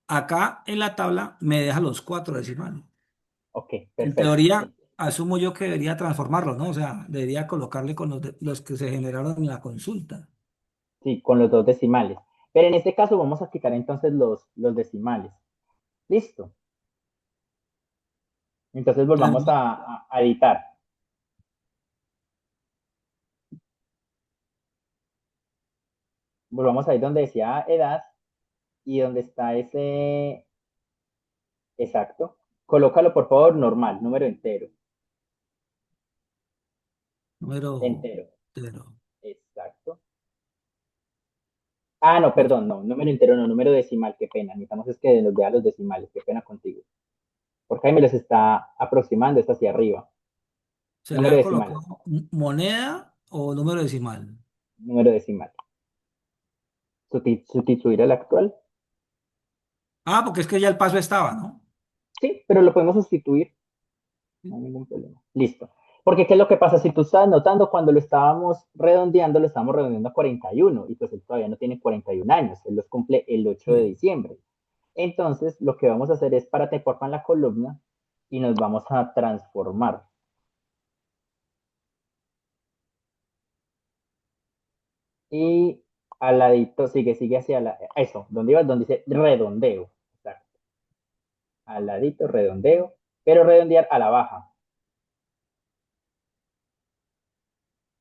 acá en la tabla me deja los 4 decimales. Ok, En perfecto. teoría, asumo yo que debería transformarlo, ¿no? O sea, debería colocarle con los que se generaron en la consulta. Sí, con los dos decimales. Pero en este caso vamos a quitar entonces los decimales. Listo. Entonces volvamos a editar. Volvamos ahí donde decía edad y donde está ese. Exacto. Colócalo por favor normal, número entero. Número Entero. entero. Exacto. Ah, no, perdón, no, número entero, no, número decimal, qué pena. Necesitamos es que nos vea los decimales, qué pena contigo. Porque ahí me los está aproximando, es hacia arriba. ¿Se le Número ha decimal. colocado moneda o número decimal? Número decimal. Sustituir al actual. Ah, porque es que ya el paso estaba, ¿no? Sí, pero lo podemos sustituir. No hay ningún problema. Listo. Porque ¿qué es lo que pasa? Si tú estás notando, cuando lo estábamos redondeando a 41 y pues él todavía no tiene 41 años, él los cumple el 8 de diciembre. Entonces, lo que vamos a hacer es párate porfa en la columna y nos vamos a transformar. Y al ladito, sigue hacia eso, donde ibas, donde dice redondeo. Exacto. Al ladito, redondeo, pero redondear a la baja.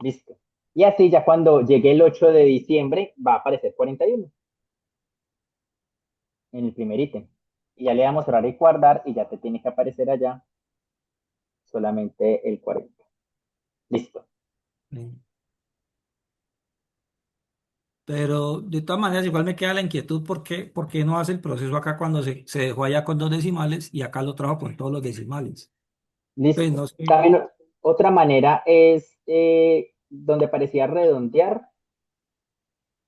Listo. Y así ya cuando llegue el 8 de diciembre va a aparecer 41 en el primer ítem. Y ya le damos cerrar y guardar y ya te tiene que aparecer allá solamente el 40. Listo. Pero de todas maneras, igual me queda la inquietud por qué no hace el proceso acá cuando se dejó allá con dos decimales y acá lo trajo con todos los decimales. Pues Listo. no sé. También otra manera es donde parecía redondear.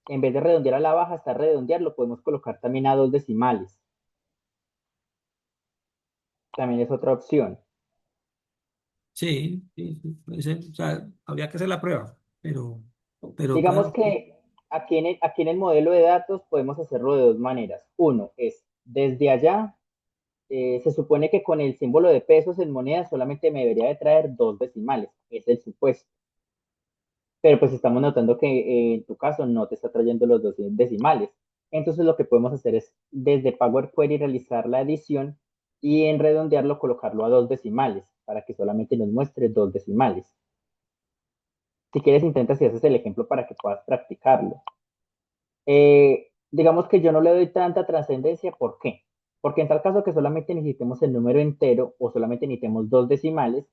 En vez de redondear a la baja, hasta redondear, lo podemos colocar también a dos decimales. También es otra opción. Sí, puede ser. O sea, habría que hacer la prueba, pero Digamos claro. que aquí en el modelo de datos podemos hacerlo de dos maneras. Uno es desde allá, se supone que con el símbolo de pesos en moneda solamente me debería de traer dos decimales, es el supuesto. Pero pues estamos notando que en tu caso no te está trayendo los dos decimales. Entonces lo que podemos hacer es desde Power Query realizar la adición y en redondearlo colocarlo a dos decimales para que solamente nos muestre dos decimales. Si quieres intenta si haces el ejemplo para que puedas practicarlo. Digamos que yo no le doy tanta trascendencia, ¿por qué? Porque en tal caso que solamente necesitemos el número entero o solamente necesitemos dos decimales,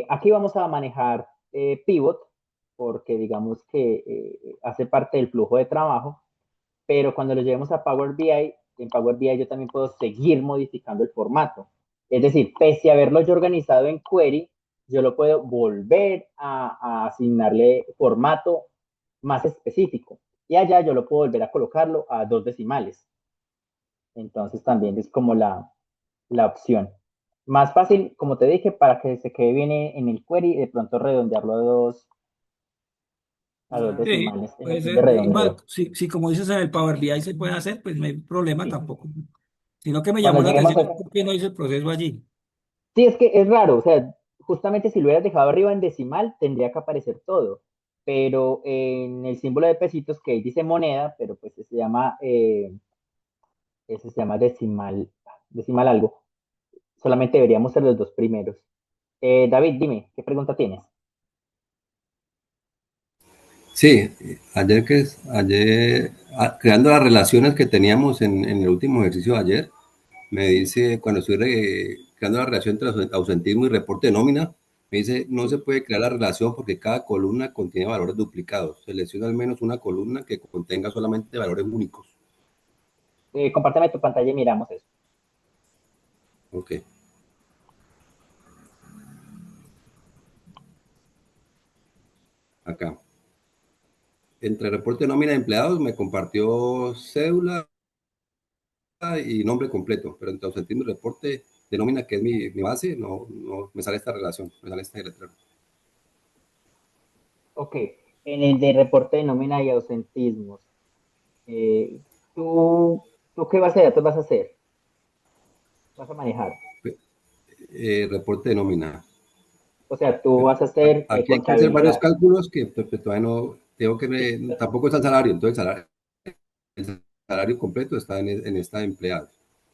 aquí vamos a manejar pivot, porque digamos que hace parte del flujo de trabajo, pero cuando lo llevemos a Power BI, en Power BI yo también puedo seguir modificando el formato. Es decir, pese a haberlo yo organizado en query, yo lo puedo volver a asignarle formato más específico. Y allá yo lo puedo volver a colocarlo a dos decimales. Entonces también es como la opción. Más fácil, como te dije, para que se quede bien en el query, de pronto redondearlo a dos Sí, decimales en puede opción de ser. Igual, redondeo. si como dices en el Power BI se puede hacer, pues no hay problema Sí. tampoco. Sino que me Cuando llamó la lleguemos atención a... por qué no hice el proceso allí. Sí, es que es raro, o sea, justamente si lo hubieras dejado arriba en decimal, tendría que aparecer todo. Pero en el símbolo de pesitos que ahí dice moneda, pero pues ese se llama decimal algo. Solamente deberíamos ser los dos primeros. David, dime, ¿qué pregunta tienes? Sí, ayer, creando las relaciones que teníamos en el último ejercicio de ayer, me dice, cuando estoy creando la relación entre ausentismo y reporte de nómina, me dice, no se puede crear la relación porque cada columna contiene valores duplicados. Selecciona al menos una columna que contenga solamente valores únicos. Compárteme tu pantalla y miramos eso. Ok. Acá. Entre reporte de nómina de empleados me compartió cédula y nombre completo, pero entre ausentismo y reporte de nómina, que es mi base, no me sale esta relación, me sale este letrero. Ok, en el de reporte de nómina y ausentismos, eh, ¿tú, ¿tú qué base de datos vas a hacer? ¿Vas a manejar? Reporte de nómina. O sea, tú vas a hacer Aquí hay que hacer varios contabilidad. cálculos que todavía no, tengo que, tampoco está el salario, entonces el salario completo está en esta empleada.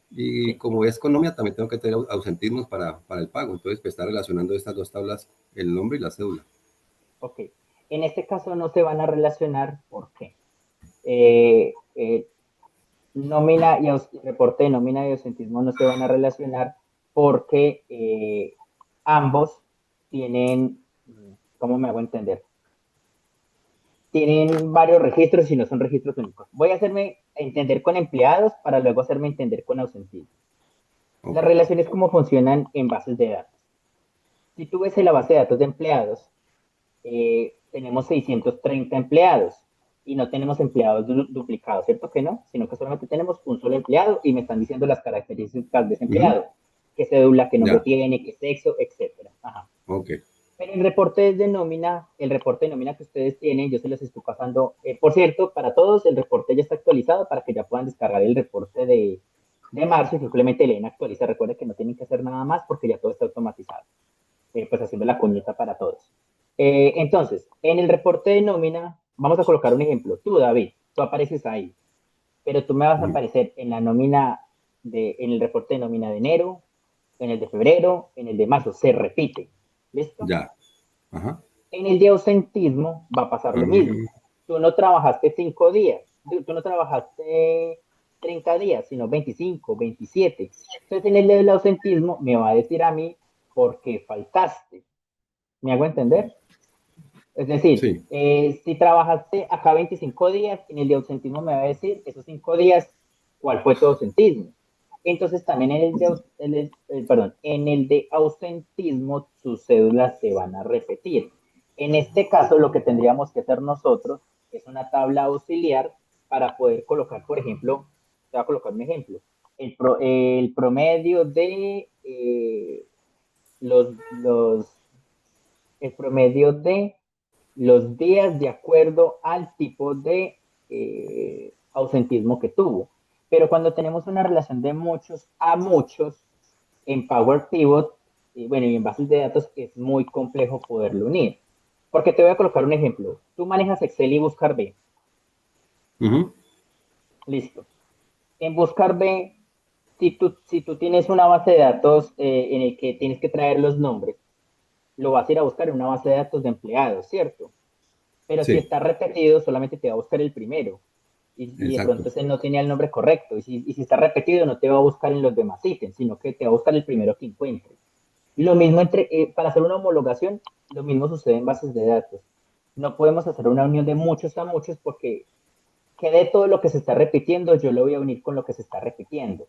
Y Sí, como es con nómina, también tengo que tener ausentismos para el pago, entonces pues, está relacionando estas dos tablas, el nombre y la cédula. ok. En este caso no se van a relacionar, ¿por qué? Eh, eh, reporte de nómina y ausentismo no se van a relacionar porque ambos tienen, ¿cómo me hago entender? Tienen varios registros y no son registros únicos. Voy a hacerme entender con empleados para luego hacerme entender con ausentismo. Las Okay. relaciones cómo funcionan en bases de datos. Si tú ves en la base de datos de empleados, tenemos 630 empleados y no tenemos empleados duplicados, ¿cierto que no? Sino que solamente tenemos un solo empleado y me están diciendo las características de ese empleado, qué cédula, qué nombre Ya, tiene, qué sexo, etcétera. Ajá. ok. Pero el reporte de nómina que ustedes tienen, yo se los estoy pasando. Por cierto, para todos, el reporte ya está actualizado para que ya puedan descargar el reporte de marzo y simplemente leen actualiza. Recuerden que no tienen que hacer nada más porque ya todo está automatizado. Pues haciendo la cuñita para todos. Entonces, en el reporte de nómina, vamos a colocar un ejemplo. Tú, David, tú apareces ahí, pero tú me vas a aparecer en la nómina en el reporte de nómina de enero, en el de febrero, en el de marzo. Se repite. ¿Listo? Ya. Ajá. En el de ausentismo va a pasar lo mismo. Tú no trabajaste 5 días, tú no trabajaste 30 días, sino 25, 27. Entonces, en el del ausentismo me va a decir a mí por qué faltaste. ¿Me hago entender? Es decir, Sí. si trabajaste acá 25 días, en el de ausentismo me va a decir esos 5 días cuál fue tu ausentismo. Entonces también en el de ausentismo sus cédulas se van a repetir. En este caso lo que tendríamos que hacer nosotros es una tabla auxiliar para poder colocar, por ejemplo, te voy a colocar un ejemplo, el promedio de los, el promedio de los días de acuerdo al tipo de ausentismo que tuvo. Pero cuando tenemos una relación de muchos a muchos, en Power Pivot, bueno, y en bases de datos es muy complejo poderlo unir. Porque te voy a colocar un ejemplo. Tú manejas Excel y Buscar B. Listo. En Buscar B, si tú tienes una base de datos en el que tienes que traer los nombres, lo vas a ir a buscar en una base de datos de empleados, ¿cierto? Pero si Sí, está repetido, solamente te va a buscar el primero. Y de pronto exacto. ese no tenía el nombre correcto. Y si está repetido, no te va a buscar en los demás ítems, sino que te va a buscar el primero que encuentre. Lo mismo para hacer una homologación, lo mismo sucede en bases de datos. No podemos hacer una unión de muchos a muchos porque que de todo lo que se está repitiendo, yo lo voy a unir con lo que se está repitiendo.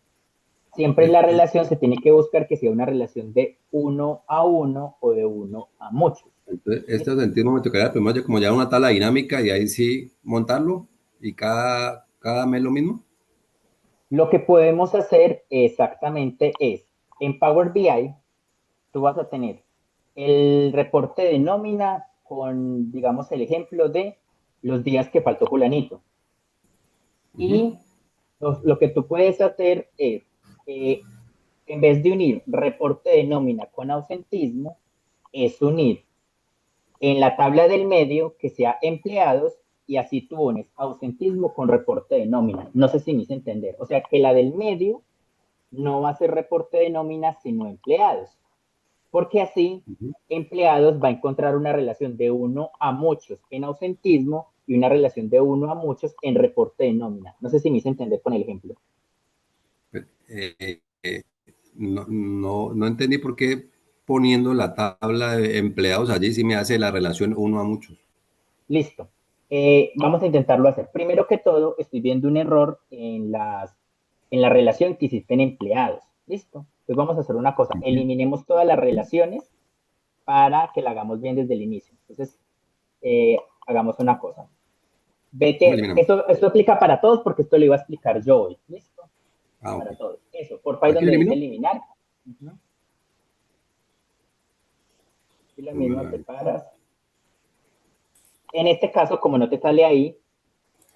Siempre Eh, la eh, relación se tiene que buscar que sea una relación de uno a uno o de uno a muchos. Entonces, este ausentismo me tocaría primero como ya una tabla dinámica y ahí sí montarlo y cada mes lo mismo. Lo que podemos hacer exactamente es, en Power BI, tú vas a tener el reporte de nómina con, digamos, el ejemplo de los días que faltó fulanito. Ujú. Y lo que tú puedes hacer es, en vez de unir reporte de nómina con ausentismo, es unir en la tabla del medio que sea empleados y así tú unes ausentismo con reporte de nómina. No sé si me hice entender. O sea que la del medio no va a ser reporte de nómina, sino empleados. Porque así Ujú. empleados va a encontrar una relación de uno a muchos en ausentismo y una relación de uno a muchos en reporte de nómina. No sé si me hice entender con el ejemplo. Eh, eh, no entendí por qué poniendo la tabla de empleados allí sí me hace la relación uno a muchos. Listo. Vamos a intentarlo hacer. Primero que todo, estoy viendo un error en la relación que hiciste en empleados. Listo. Entonces vamos a hacer una cosa. Ujú. Eliminemos todas las relaciones para que la hagamos bien desde el inicio. Entonces, hagamos una cosa. ¿Cómo Vete, eliminamos? esto aplica para todos porque esto lo iba a explicar yo hoy. ¿Listo? Ah, ok. Para todos. Eso, por ahí ¿Aquí lo donde dice elimino? eliminar. Ujú. Y lo mismo te paras. En este caso, como no te sale ahí,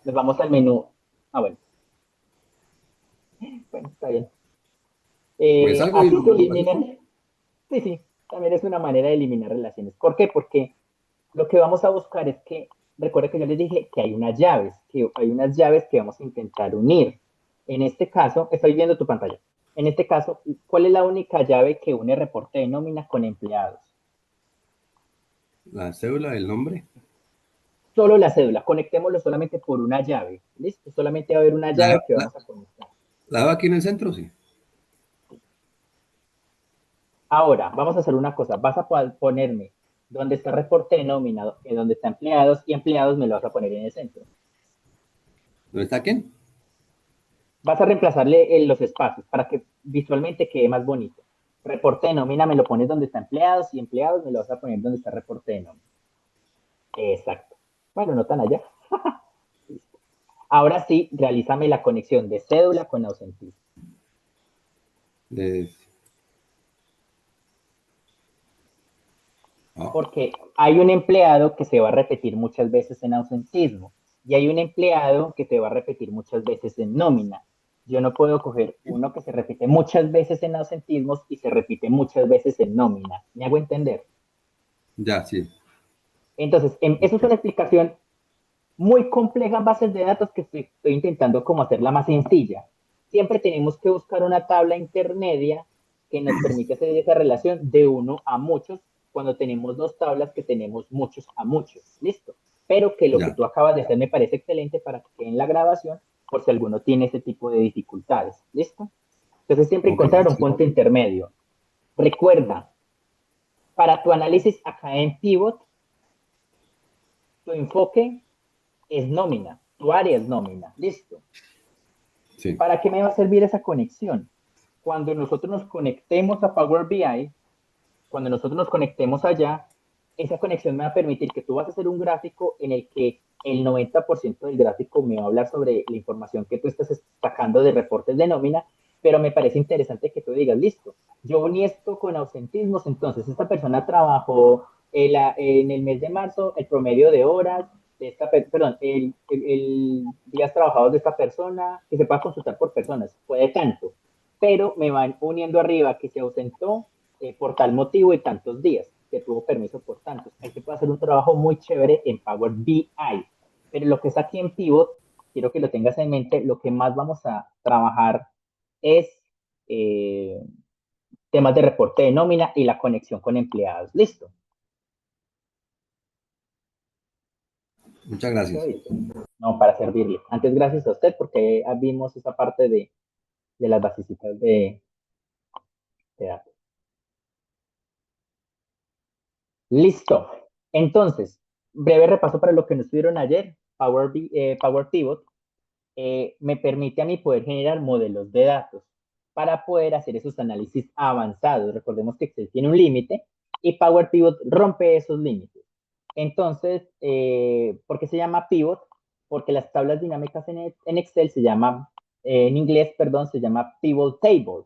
nos vamos al menú. Ah, bueno, está bien. Me salgo y Así se lo hago. eliminan. Sí, sí, también es una manera de eliminar relaciones. ¿Por qué? Porque lo que vamos a buscar es que, recuerda que yo les dije que hay unas llaves que vamos a intentar unir. En este caso, estoy viendo tu pantalla. En este caso, ¿cuál es la única llave que une reporte de nómina con empleados? La cédula, el nombre. Solo la cédula, conectémoslo solamente por una llave. ¿Listo? Solamente va a haber una La, llave que la, vamos a conectar. la hago aquí en el centro, sí. Ahora, vamos a hacer una cosa. Vas a ponerme donde está reporte de nómina, donde está empleados y empleados me lo vas a poner en el centro. ¿Dónde está quién? Vas a reemplazarle los espacios para que visualmente quede más bonito. Reporte de nómina me lo pones donde está empleados y empleados me lo vas a poner donde está reporte de nómina. Exacto. Bueno, no tan allá. Listo. Ahora sí, realízame la conexión de cédula con ausentismo. De, ah, Porque hay un empleado que se va a repetir muchas veces en ausentismo y hay un empleado que se va a repetir muchas veces en nómina. Yo no puedo coger uno que se repite muchas veces en ausentismos y se repite muchas veces en nómina. ¿Me hago entender? ya, sí. Entonces, eso es una explicación muy compleja en bases de datos que estoy intentando como hacerla más sencilla. Siempre tenemos que buscar una tabla intermedia que nos permite hacer esa relación de uno a muchos cuando tenemos dos tablas que tenemos muchos a muchos. Listo. Pero que lo que Ya. tú acabas de hacer me parece excelente para que quede en la grabación por si alguno tiene ese tipo de dificultades. ¿Listo? Entonces siempre Ok, encontrar un listo. punto intermedio. Recuerda, para tu análisis acá en Pivot, tu enfoque es nómina, tu área es nómina, listo. Sí. ¿Para qué me va a servir esa conexión? Cuando nosotros nos conectemos a Power BI, cuando nosotros nos conectemos allá, esa conexión me va a permitir que tú vas a hacer un gráfico en el que el 90% del gráfico me va a hablar sobre la información que tú estás sacando de reportes de nómina, pero me parece interesante que tú digas, listo, yo uní esto con ausentismos, entonces esta persona trabajó en el mes de marzo, el promedio de horas de esta, perdón, el días trabajados de esta persona, que se pueda consultar por personas, puede tanto, pero me van uniendo arriba que se ausentó por tal motivo y tantos días, que tuvo permiso por tantos. Ahí se puede hacer un trabajo muy chévere en Power BI, pero lo que está aquí en Pivot, quiero que lo tengas en mente, lo que más vamos a trabajar es eh, temas de reporte de nómina y la conexión con empleados. ¿Listo? Muchas gracias. No, para servirle. Antes, gracias a usted porque vimos esa parte de las basecitas de datos. Listo. Entonces, breve repaso para lo que nos tuvieron ayer. Power Pivot me permite a mí poder generar modelos de datos para poder hacer esos análisis avanzados. Recordemos que Excel tiene un límite y Power Pivot rompe esos límites. Entonces, ¿por qué se llama pivot? Porque las tablas dinámicas en Excel se llaman, en inglés, perdón, se llama pivot table.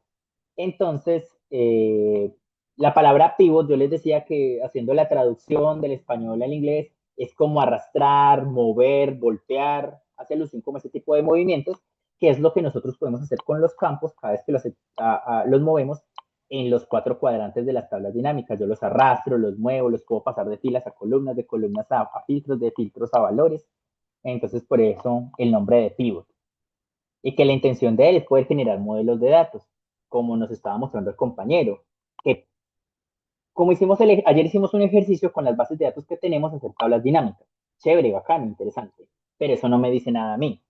Entonces, la palabra pivot, yo les decía que haciendo la traducción del español al inglés, es como arrastrar, mover, voltear, hace alusión como ese tipo de movimientos, que es lo que nosotros podemos hacer con los campos cada vez que los movemos en los 4 cuadrantes de las tablas dinámicas. Yo los arrastro, los muevo, los puedo pasar de filas a columnas, de columnas a filtros, de filtros a valores. Entonces, por eso el nombre de pivot. Y que la intención de él es poder generar modelos de datos, como nos estaba mostrando el compañero. Que, como ayer hicimos un ejercicio con las bases de datos que tenemos, hacer tablas dinámicas. Chévere, bacano, interesante. Pero eso no me dice nada a mí.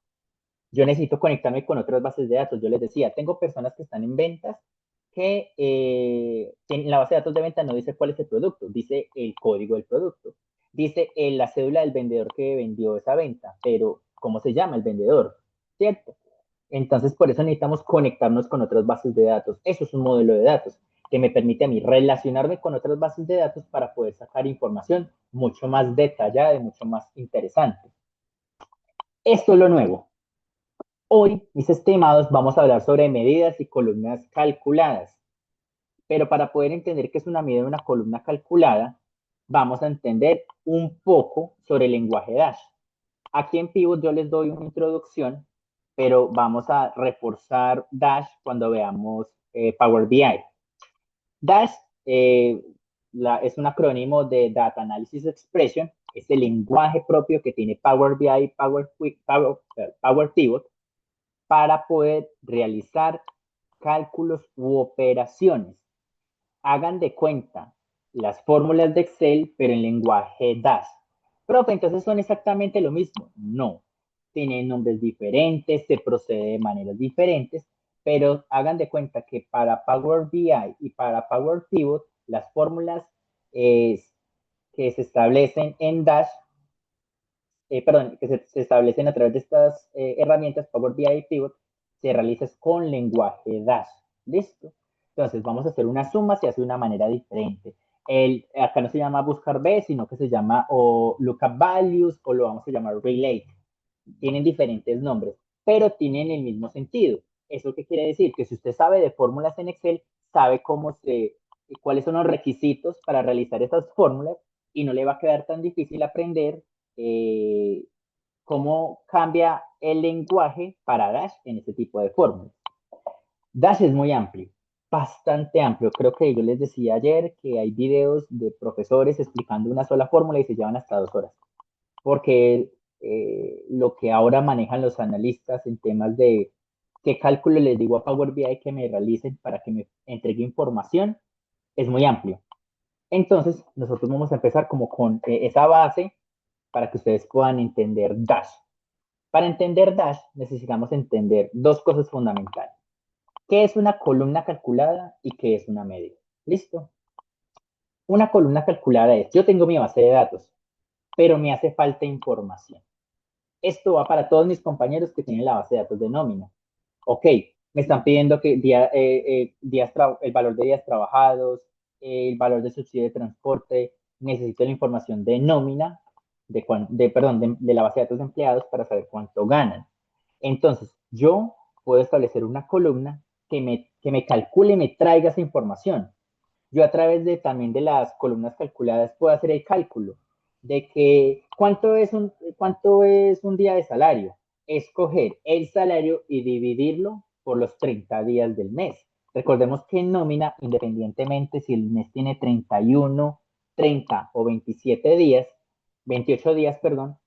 Yo necesito conectarme con otras bases de datos. Yo les decía, tengo personas que están en ventas que en la base de datos de venta no dice cuál es el producto, dice el código del producto. Dice la cédula del vendedor que vendió esa venta, pero ¿cómo se llama el vendedor? ¿Cierto? Entonces, por eso necesitamos conectarnos con otras bases de datos. Eso es un modelo de datos que me permite a mí relacionarme con otras bases de datos para poder sacar información mucho más detallada y mucho más interesante. Esto es lo nuevo. Hoy, mis estimados, vamos a hablar sobre medidas y columnas calculadas. Pero para poder entender qué es una medida y una columna calculada, vamos a entender un poco sobre el lenguaje Dash. Aquí en Pivot yo les doy una introducción, pero vamos a reforzar Dash cuando veamos Power BI. Dash es un acrónimo de Data Analysis Expression, es el lenguaje propio que tiene Power BI, Power Pivot, para poder realizar cálculos u operaciones. Hagan de cuenta las fórmulas de Excel, pero en lenguaje Dash. Profe, entonces son exactamente lo mismo. No, tienen nombres diferentes, se procede de maneras diferentes, pero hagan de cuenta que para Power BI y para Power Pivot, las fórmulas que se establecen en Dash, perdón, que se establecen a través de estas herramientas Power BI y Pivot, se realizan con lenguaje Dash. ¿Listo? Entonces vamos a hacer una suma, se hace de una manera diferente. Acá no se llama buscar B, sino que se llama o lookup values o lo vamos a llamar relate. Tienen diferentes nombres, pero tienen el mismo sentido. ¿Eso qué quiere decir? Que si usted sabe de fórmulas en Excel, sabe cuáles son los requisitos para realizar esas fórmulas y no le va a quedar tan difícil aprender cómo cambia el lenguaje para Dash en este tipo de fórmulas. Dash es muy amplio, bastante amplio. Creo que yo les decía ayer que hay videos de profesores explicando una sola fórmula y se llevan hasta 2 horas. Porque lo que ahora manejan los analistas en temas de qué cálculo les digo a Power BI que me realicen para que me entregue información es muy amplio. Entonces, nosotros vamos a empezar como con esa base para que ustedes puedan entender Dash. Para entender Dash necesitamos entender 2 cosas fundamentales. ¿Qué es una columna calculada y qué es una medida? ¿Listo? Una columna calculada es, yo tengo mi base de datos, pero me hace falta información. Esto va para todos mis compañeros que tienen la base de datos de nómina. Ok, me están pidiendo que el valor de días trabajados, el valor de subsidio de transporte, necesito la información de nómina, de la base de datos de empleados para saber cuánto ganan. Entonces, yo puedo establecer una columna que me calcule y me traiga esa información. yo a través de también de las columnas calculadas puedo hacer el cálculo de que cuánto es un día de salario. Escoger el salario y dividirlo por los 30 días del mes. Recordemos que en nómina, independientemente si el mes tiene 31, 30 o 27 días, 28 días, perdón,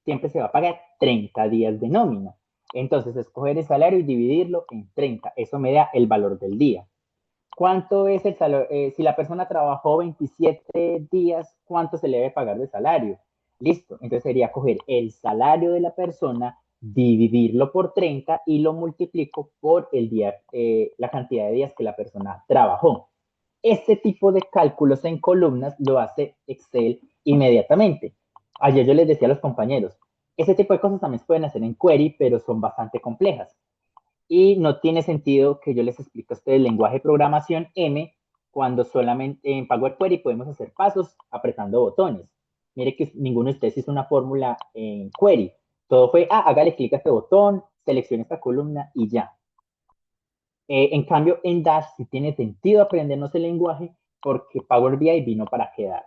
siempre se va a pagar 30 días de nómina. Entonces, escoger el salario y dividirlo en 30. Eso me da el valor del día. ¿Cuánto es el salario? Si la persona trabajó 27 días, ¿cuánto se le debe pagar de salario? Listo. Entonces sería coger el salario de la persona, dividirlo por 30 y lo multiplico por el día, la cantidad de días que la persona trabajó. Este tipo de cálculos en columnas lo hace Excel inmediatamente. Ayer yo les decía a los compañeros, ese tipo de cosas también se pueden hacer en Query, pero son bastante complejas. Y no tiene sentido que yo les explique a ustedes el lenguaje de programación M cuando solamente en Power Query podemos hacer pasos apretando botones. Mire que ninguno de ustedes hizo una fórmula en Query. Todo fue, hágale clic a este botón, seleccione esta columna y ya. En cambio, en Dash sí tiene sentido aprendernos el lenguaje porque Power BI vino para quedar.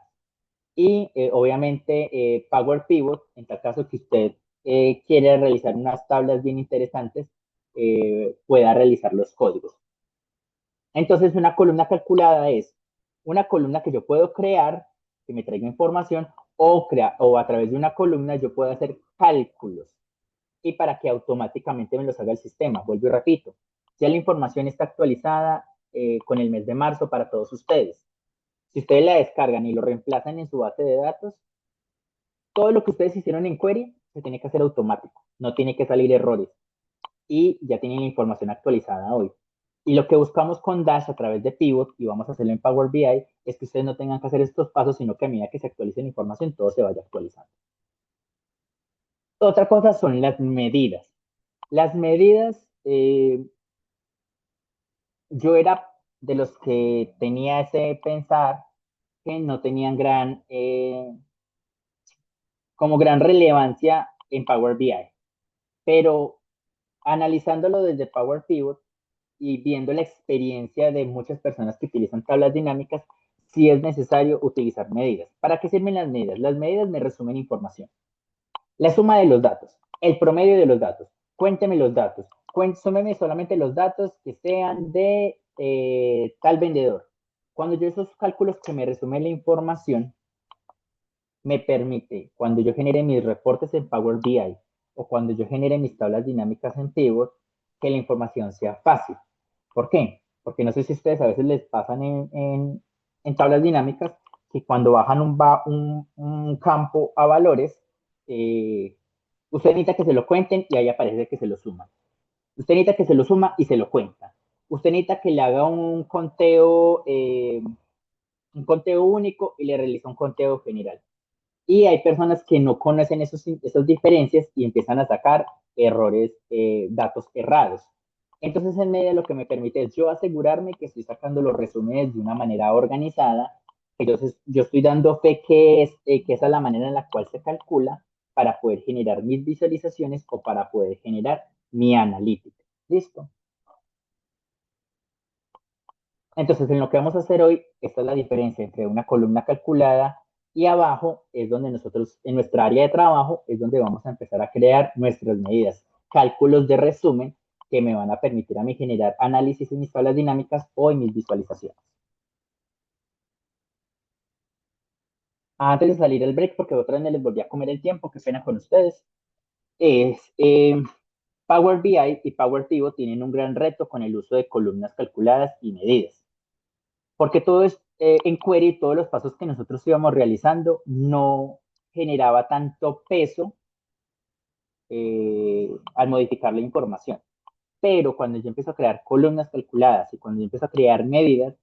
Y obviamente Power Pivot, en tal caso que usted quiere realizar unas tablas bien interesantes, pueda realizar los códigos. Entonces, una columna calculada es una columna que yo puedo crear, que me traiga información, o a través de una columna yo puedo hacer cálculos y para que automáticamente me los haga el sistema. Vuelvo y repito, ya la información está actualizada con el mes de marzo para todos ustedes. Si ustedes la descargan y lo reemplazan en su base de datos, todo lo que ustedes hicieron en Query se tiene que hacer automático, no tiene que salir errores y ya tienen la información actualizada hoy. Y lo que buscamos con Dash a través de Pivot, y vamos a hacerlo en Power BI, es que ustedes no tengan que hacer estos pasos, sino que a medida que se actualice la información, todo se vaya actualizando. Otra cosa son las medidas. Las medidas, yo era de los que tenía ese pensar que no tenían como gran relevancia en Power BI, pero analizándolo desde Power Pivot y viendo la experiencia de muchas personas que utilizan tablas dinámicas, sí es necesario utilizar medidas. ¿Para qué sirven las medidas? Las medidas me resumen información. La suma de los datos, el promedio de los datos, cuénteme los datos, súmeme solamente los datos que sean de tal vendedor. Cuando yo esos cálculos que me resumen la información, me permite, cuando yo genere mis reportes en Power BI o cuando yo genere mis tablas dinámicas en Pivot, que la información sea fácil. ¿Por qué? Porque no sé si ustedes a veces les pasan en tablas dinámicas que cuando bajan un campo a valores, usted necesita que se lo cuenten y ahí aparece que se lo suman. Usted necesita que se lo suma y se lo cuenta. Usted necesita que le haga un conteo único y le realiza un conteo general. Y hay personas que no conocen esas diferencias y empiezan a sacar errores, datos errados. Entonces, en medio lo que me permite es yo asegurarme que estoy sacando los resúmenes de una manera organizada. Entonces, yo estoy dando fe que esa es la manera en la cual se calcula para poder generar mis visualizaciones o para poder generar mi analítica. ¿Listo? Entonces, en lo que vamos a hacer hoy, esta es la diferencia entre una columna calculada y abajo es donde nosotros, en nuestra área de trabajo, es donde vamos a empezar a crear nuestras medidas, cálculos de resumen que me van a permitir a mí generar análisis en mis tablas dinámicas o en mis visualizaciones. Antes de salir el break, porque otra vez me les volví a comer el tiempo, qué pena con ustedes, Power BI y Power Pivot tienen un gran reto con el uso de columnas calculadas y medidas. Porque todo es en Query, todos los pasos que nosotros íbamos realizando no generaba tanto peso al modificar la información. Pero cuando yo empiezo a crear columnas calculadas y cuando yo empiezo a crear medidas,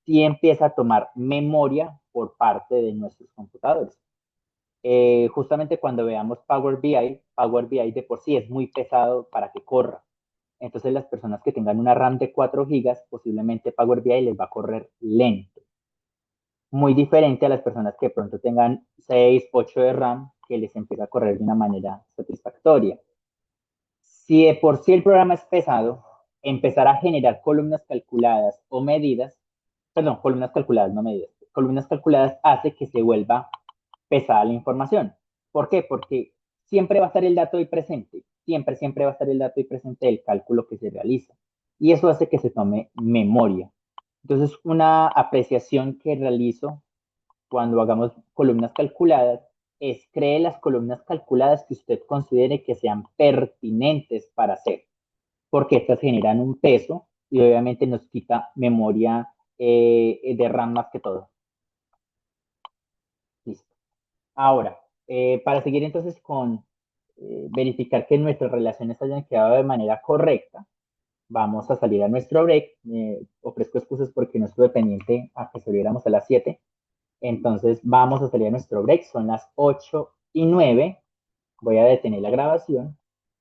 sí empieza a tomar memoria por parte de nuestros computadores. Justamente cuando veamos Power BI de por sí es muy pesado para que corra. Entonces las personas que tengan una RAM de 4 GB, posiblemente Power BI les va a correr lento. Muy diferente a las personas que de pronto tengan 6, 8 de RAM, que les empieza a correr de una manera satisfactoria. Si de por sí el programa es pesado, empezar a generar columnas calculadas o medidas perdón, columnas calculadas, no medidas. Columnas calculadas hace que se vuelva pesada la información. ¿Por qué? Porque siempre va a estar el dato ahí presente. Siempre va a estar el dato ahí presente del cálculo que se realiza. Y eso hace que se tome memoria. Entonces, una apreciación que realizo cuando hagamos columnas calculadas es cree las columnas calculadas que usted considere que sean pertinentes para hacer, porque estas generan un peso y obviamente nos quita memoria de RAM más que todo. Listo. Ahora, para seguir entonces con verificar que nuestras relaciones hayan quedado de manera correcta, vamos a salir a nuestro break. Ofrezco excusas porque no estuve pendiente a que saliéramos a las 7. Entonces vamos a salir a nuestro break. Son las 8:09. Voy a detener la grabación